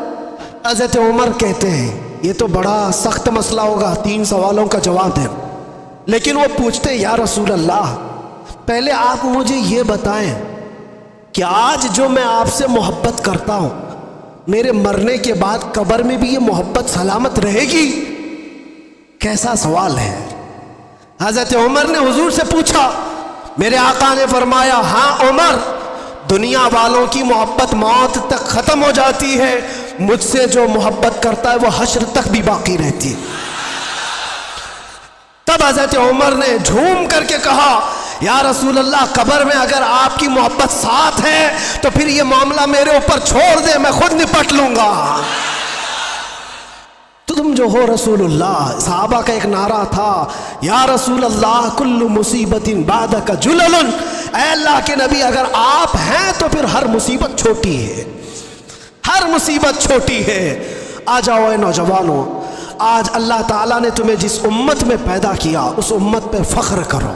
حضرت عمر کہتے ہیں یہ تو بڑا سخت مسئلہ ہوگا 3 سوالوں کا جواب دیں، لیکن وہ پوچھتے ہیں یا رسول اللہ پہلے آپ مجھے یہ بتائیں کہ آج جو میں آپ سے محبت کرتا ہوں، میرے مرنے کے بعد قبر میں بھی یہ محبت سلامت رہے گی؟ کیسا سوال ہے۔ حضرت عمر نے حضور سے پوچھا، میرے آقا نے فرمایا، ہاں عمر، دنیا والوں کی محبت موت تک ختم ہو جاتی ہے، مجھ سے جو محبت کرتا ہے وہ حشر تک بھی باقی رہتی ہے۔ تب حضرت عمر نے جھوم کر کے کہا، یا رسول اللہ قبر میں اگر آپ کی محبت ساتھ ہے تو پھر یہ معاملہ میرے اوپر چھوڑ دے، میں خود نپٹ لوں گا۔ تو تم جو ہو رسول اللہ، صحابہ کا ایک نعرہ تھا، یا رسول اللہ کل مصیبت بعدک جلل، اے اللہ کے نبی اگر آپ ہیں تو پھر ہر مصیبت چھوٹی ہے، ہر مصیبت چھوٹی ہے۔ آ جاؤ اے نوجوانوں، آج اللہ تعالیٰ نے تمہیں جس امت میں پیدا کیا اس امت پہ فخر کرو،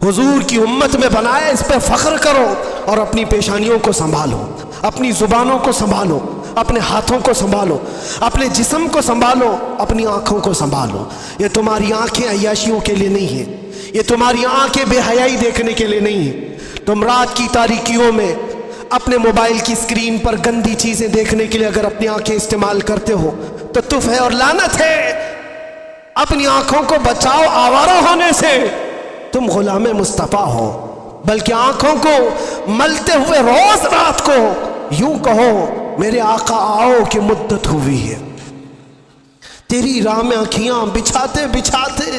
حضور کی امت میں بنایا، اس پہ فخر کرو، اور اپنی پیشانیوں کو سنبھالو، اپنی زبانوں کو سنبھالو، اپنے ہاتھوں کو سنبھالو، اپنے جسم کو سنبھالو، اپنی آنکھوں کو سنبھالو۔ یہ تمہاری آنکھیں عیاشیوں کے لیے نہیں ہیں، یہ تمہاری آنکھیں بے حیائی دیکھنے کے لیے نہیں ہیں۔ تم رات کی تاریکیوں میں اپنے موبائل کی اسکرین پر گندی چیزیں دیکھنے کے لیے اگر اپنی آنکھیں استعمال کرتے ہو تو تف ہے اور لعنت ہے۔ اپنی آنکھوں کو بچاؤ آوارہ ہونے سے، تم غلام مصطفیٰ ہو، بلکہ آنکھوں کو ملتے ہوئے روز رات کو یوں کہو، میرے آقا آؤ کہ مدت ہوئی ہے۔ تیری راہ میں آنکھیاں بچھاتے بچھاتے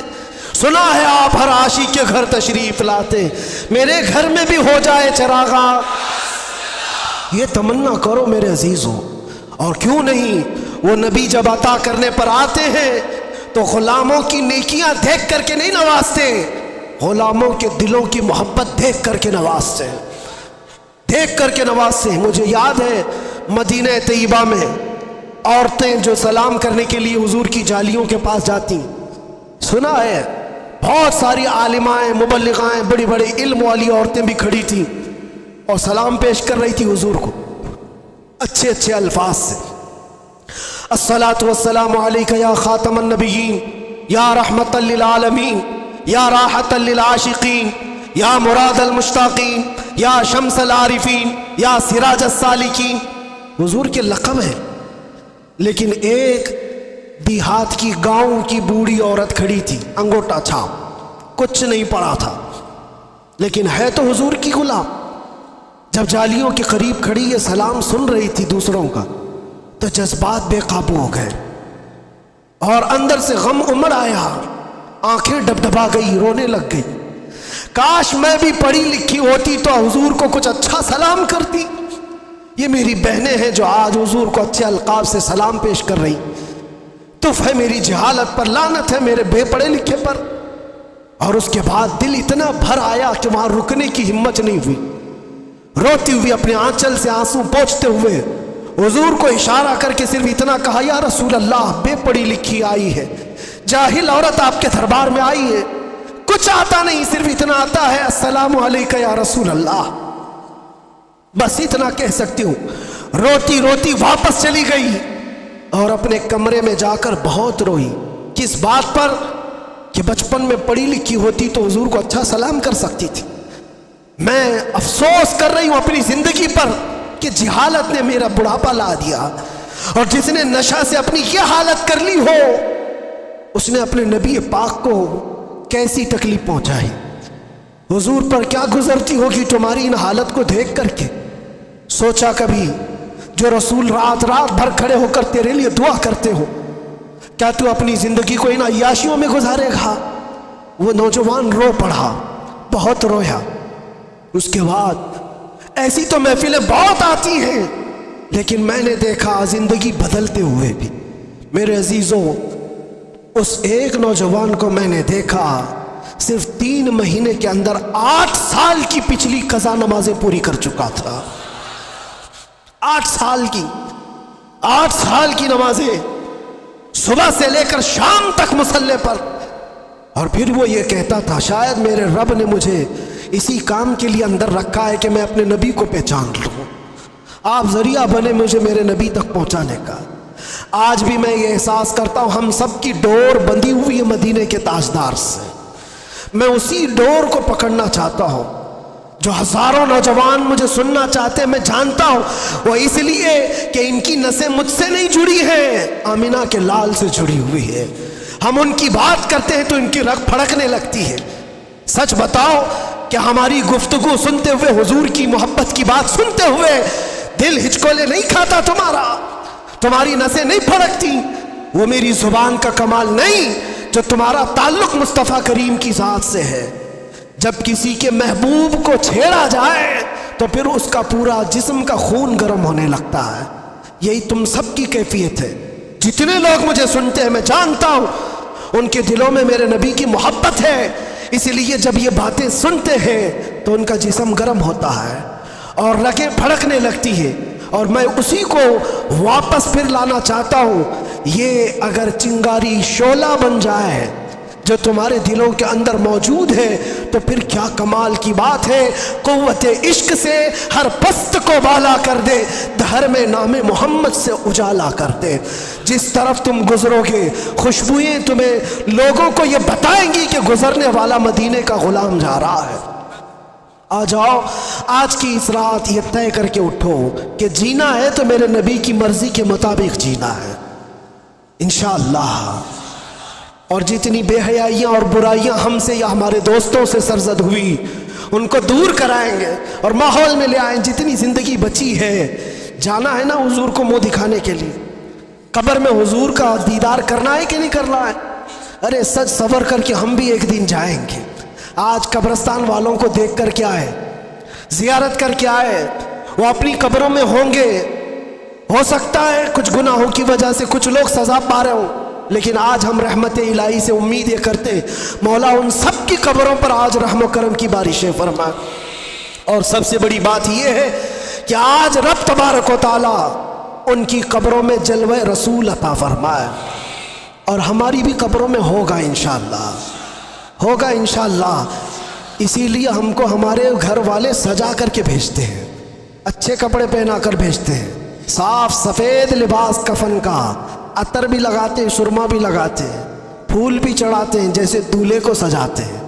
سنا ہے آپ ہر عاشق کے گھر تشریف لاتے، میرے گھر میں بھی ہو جائے چراغاں۔ یہ تمنا کرو میرے عزیزوں، اور کیوں نہیں، وہ نبی جب عطا کرنے پر آتے ہیں تو غلاموں کی نیکیاں دیکھ کر کے نہیں نوازتے، غلاموں کے دلوں کی محبت دیکھ کر کے نوازتے، دیکھ کر کے نوازتے۔ مجھے یاد ہے مدینہ طیبہ میں عورتیں جو سلام کرنے کے لیے حضور کی جالیوں کے پاس جاتی، سنا ہے بہت ساری عالمائیں، مبلغائیں، بڑی بڑی علم والی عورتیں بھی کھڑی تھیں اور سلام پیش کر رہی تھی حضور کو اچھے اچھے الفاظ سے، الصلاۃ والسلام علیک یا خاتم النبیین، یا رحمت للعالمین، یا راحت للعاشقین، یا مراد المشتاقین، یا شمس العارفین، یا سراج السالکین۔ حضور کے لقب ہے، لیکن ایک دیہات کی گاؤں کی بوڑھی عورت کھڑی تھی، انگوٹا چھاپ، کچھ نہیں پڑا تھا، لیکن ہے تو حضور کی غلام۔ جب جالیوں کے قریب کھڑی یہ سلام سن رہی تھی دوسروں کا تو جذبات بے قابو ہو گئے، اور اندر سے غم امڑ آیا، آنکھیں ڈبڈبا گئی، رونے لگ گئی. کاش میں بھی پڑھی لکھی ہوتی تو حضور کو کچھ اچھا سلام کرتی. یہ میری بہنیں ہیں جو آج حضور کو اچھے القاب سے سلام پیش کر رہی. تف ہے میری جہالت پر، لعنت ہے میرے بے پڑھے لکھے پر. اور اس کے بعد دل اتنا بھر آیا کہ وہاں رکنے کی ہمت نہیں ہوئی. روتی ہوئی اپنے آنچل سے آنسو پوچھتے ہوئے حضور کو اشارہ کر کے صرف اتنا کہا، یا رسول اللہ، بے پڑھی لکھی آئی ہے، جاہل عورت آپ کے دربار میں آئی ہے، کچھ آتا نہیں، صرف اتنا آتا ہے السلام علیکم یا رسول اللہ، بس اتنا کہہ سکتی ہوں. روتی روتی واپس چلی گئی اور اپنے کمرے میں جا کر بہت روئی. کس بات پر؟ کہ بچپن میں پڑھی لکھی ہوتی تو حضور کو اچھا سلام کر سکتی تھی. میں افسوس کر رہی ہوں اپنی زندگی پر کہ جہالت نے میرا بڑھاپا لا دیا. اور جس نے نشہ سے اپنی یہ حالت کر لی ہو، اس نے اپنے نبی پاک کو کیسی تکلیف پہنچائی. حضور پر کیا گزرتی ہوگی تمہاری ان حالت کو دیکھ کر کے. سوچا کبھی جو رسول رات رات بھر کھڑے ہو کر تیرے لیے دعا کرتے ہو، کیا تو اپنی زندگی کو ان عیاشیوں میں گزارے گا؟ وہ نوجوان رو پڑا، بہت رویا. اس کے بعد ایسی تو محفلیں بہت آتی ہیں، لیکن میں نے دیکھا زندگی بدلتے ہوئے بھی. میرے عزیزوں، اس ایک نوجوان کو میں نے دیکھا صرف 3 مہینے کے اندر 8 سال کی پچھلی قضا نمازیں پوری کر چکا تھا. 8 سال کی نمازیں، صبح سے لے کر شام تک مصلی پر. اور پھر وہ یہ کہتا تھا، شاید میرے رب نے مجھے اسی کام کے لیے اندر رکھا ہے کہ میں اپنے نبی کو پہچان لوں، آپ ذریعہ بنے مجھے میرے نبی تک پہنچانے کا. آج بھی میں یہ احساس کرتا ہوں ہم سب کی ڈور بندھی ہوئی ہے مدینے کے تاجدار سے. میں اسی ڈور کو پکڑنا چاہتا ہوں جو ہزاروں نوجوان مجھے سننا چاہتے ہیں. میں جانتا ہوں وہ اس لیے کہ ان کی نسیں مجھ سے نہیں جڑی ہیں، آمینہ کے لال سے جڑی ہوئی ہے. ہم ان کی بات کرتے ہیں تو ان کی رگ پھڑکنے لگتی ہے. سچ بتاؤ کہ ہماری گفتگو سنتے ہوئے، حضور کی محبت کی بات سنتے ہوئے دل ہچکولے نہیں کھاتا تمہارا؟ تمہاری نسیں نہیں پھڑکتی؟ وہ میری زبان کا کمال نہیں جو تمہارا تعلق مصطفیٰ کریم کی ذات سے ہے. جب کسی کے محبوب کو چھیڑا جائے تو پھر اس کا پورا جسم کا خون گرم ہونے لگتا ہے. یہی تم سب کی کیفیت ہے. جتنے لوگ مجھے سنتے ہیں میں جانتا ہوں ان کے دلوں میں میرے نبی کی محبت ہے، اسی لیے جب یہ باتیں سنتے ہیں تو ان کا جسم گرم ہوتا ہے اور رگیں پھڑکنے لگتی ہے. اور میں اسی کو واپس پھر لانا چاہتا ہوں. یہ اگر چنگاری شعلہ بن جائے جو تمہارے دلوں کے اندر موجود ہے تو پھر کیا کمال کی بات ہے. قوت عشق سے ہر پست کو بالا کر دے، دھر میں نام محمد سے اجالا کر دے. جس طرف تم گزرو گے خوشبوئیں تمہیں لوگوں کو یہ بتائیں گی کہ گزرنے والا مدینے کا غلام جا رہا ہے. آ جاؤ آج کی اس رات یہ طے کر کے اٹھو کہ جینا ہے تو میرے نبی کی مرضی کے مطابق جینا ہے انشاءاللہ. اور جتنی بے حیائیاں اور برائیاں ہم سے یا ہمارے دوستوں سے سرزد ہوئی ان کو دور کرائیں گے اور ماحول میں لے آئیں. جتنی زندگی بچی ہے جانا ہے نا حضور کو منہ دکھانے کے لیے. قبر میں حضور کا دیدار کرنا ہے کہ نہیں کرنا ہے؟ ارے سچ صبر کر کے ہم بھی ایک دن جائیں گے. آج قبرستان والوں کو دیکھ کر کے آئے، زیارت کر کے آئے، وہ اپنی قبروں میں ہوں گے. ہو سکتا ہے کچھ گناہوں کی وجہ سے کچھ لوگ سزا پا رہے ہوں، لیکن آج ہم رحمت الہی سے امید یہ کرتے مولا ان سب کی قبروں پر آج رحم و کرم کی بارشیں فرمائے. اور سب سے بڑی بات یہ ہے کہ آج رب تبارک و تعالی ان کی قبروں میں جلوہ رسول عطا فرمائے. اور ہماری بھی قبروں میں ہوگا انشاءاللہ، ہوگا انشاءاللہ. اسی لیے ہم کو ہمارے گھر والے سجا کر کے بھیجتے ہیں، اچھے کپڑے پہنا کر بھیجتے ہیں، صاف سفید لباس کفن کا، عطر بھی لگاتے ہیں، سرما بھی لگاتے ہیں، پھول بھی چڑھاتے ہیں، جیسے دولہے کو سجاتے ہیں.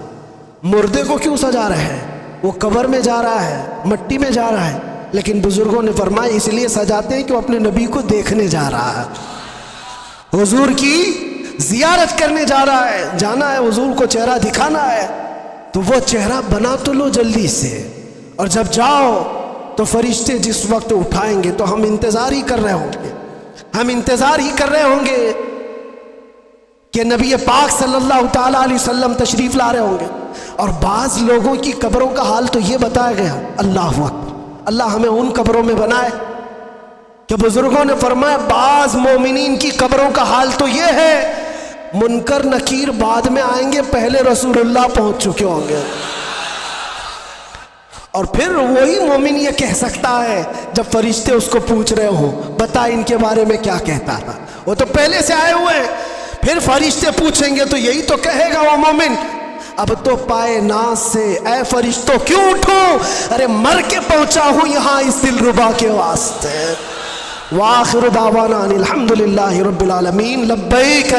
مردے کو کیوں سجا رہے ہیں؟ وہ قبر میں جا رہا ہے، مٹی میں جا رہا ہے، لیکن بزرگوں نے فرمایا اس لیے سجاتے ہیں کہ وہ اپنے نبی کو دیکھنے جا رہا ہے، حضور کی زیارت کرنے جا رہا ہے. جانا ہے حضور کو چہرہ دکھانا ہے تو وہ چہرہ بنا تو لو جلدی سے. اور جب جاؤ تو فرشتے جس وقت اٹھائیں گے تو ہم انتظار ہی کر رہے ہوں گے، ہم انتظار ہی کر رہے ہوں گے کہ نبی پاک صلی اللہ تعالیٰ علیہ وسلم تشریف لا رہے ہوں گے، اور بعض لوگوں کی قبروں کا حال تو یہ بتایا گیا، اللہ اکبر، اللہ ہمیں ان قبروں میں بنائے کہ بزرگوں نے فرمایا بعض مومنین کی قبروں کا حال تو یہ ہے، منکر نکیر بعد میں آئیں گے، پہلے رسول اللہ پہنچ چکے ہوں گے، اور پھر وہی مومن یہ کہہ سکتا ہے جب فرشتے اس کو پوچھ رہے ہوں بتا ان کے بارے میں کیا کہتا تھا، وہ تو پہلے سے آئے ہوئے ہیں، پھر فرشتے پوچھیں گے تو یہی تو کہے گا وہ مومن، اب تو پائے ناز سے اے فرشتوں کیوں اٹھوں، ارے مر کے پہنچا ہوں یہاں اس دلربا کے واسطے۔ وآخر دعوانا ان الحمدللہ رب العالمین، لبیک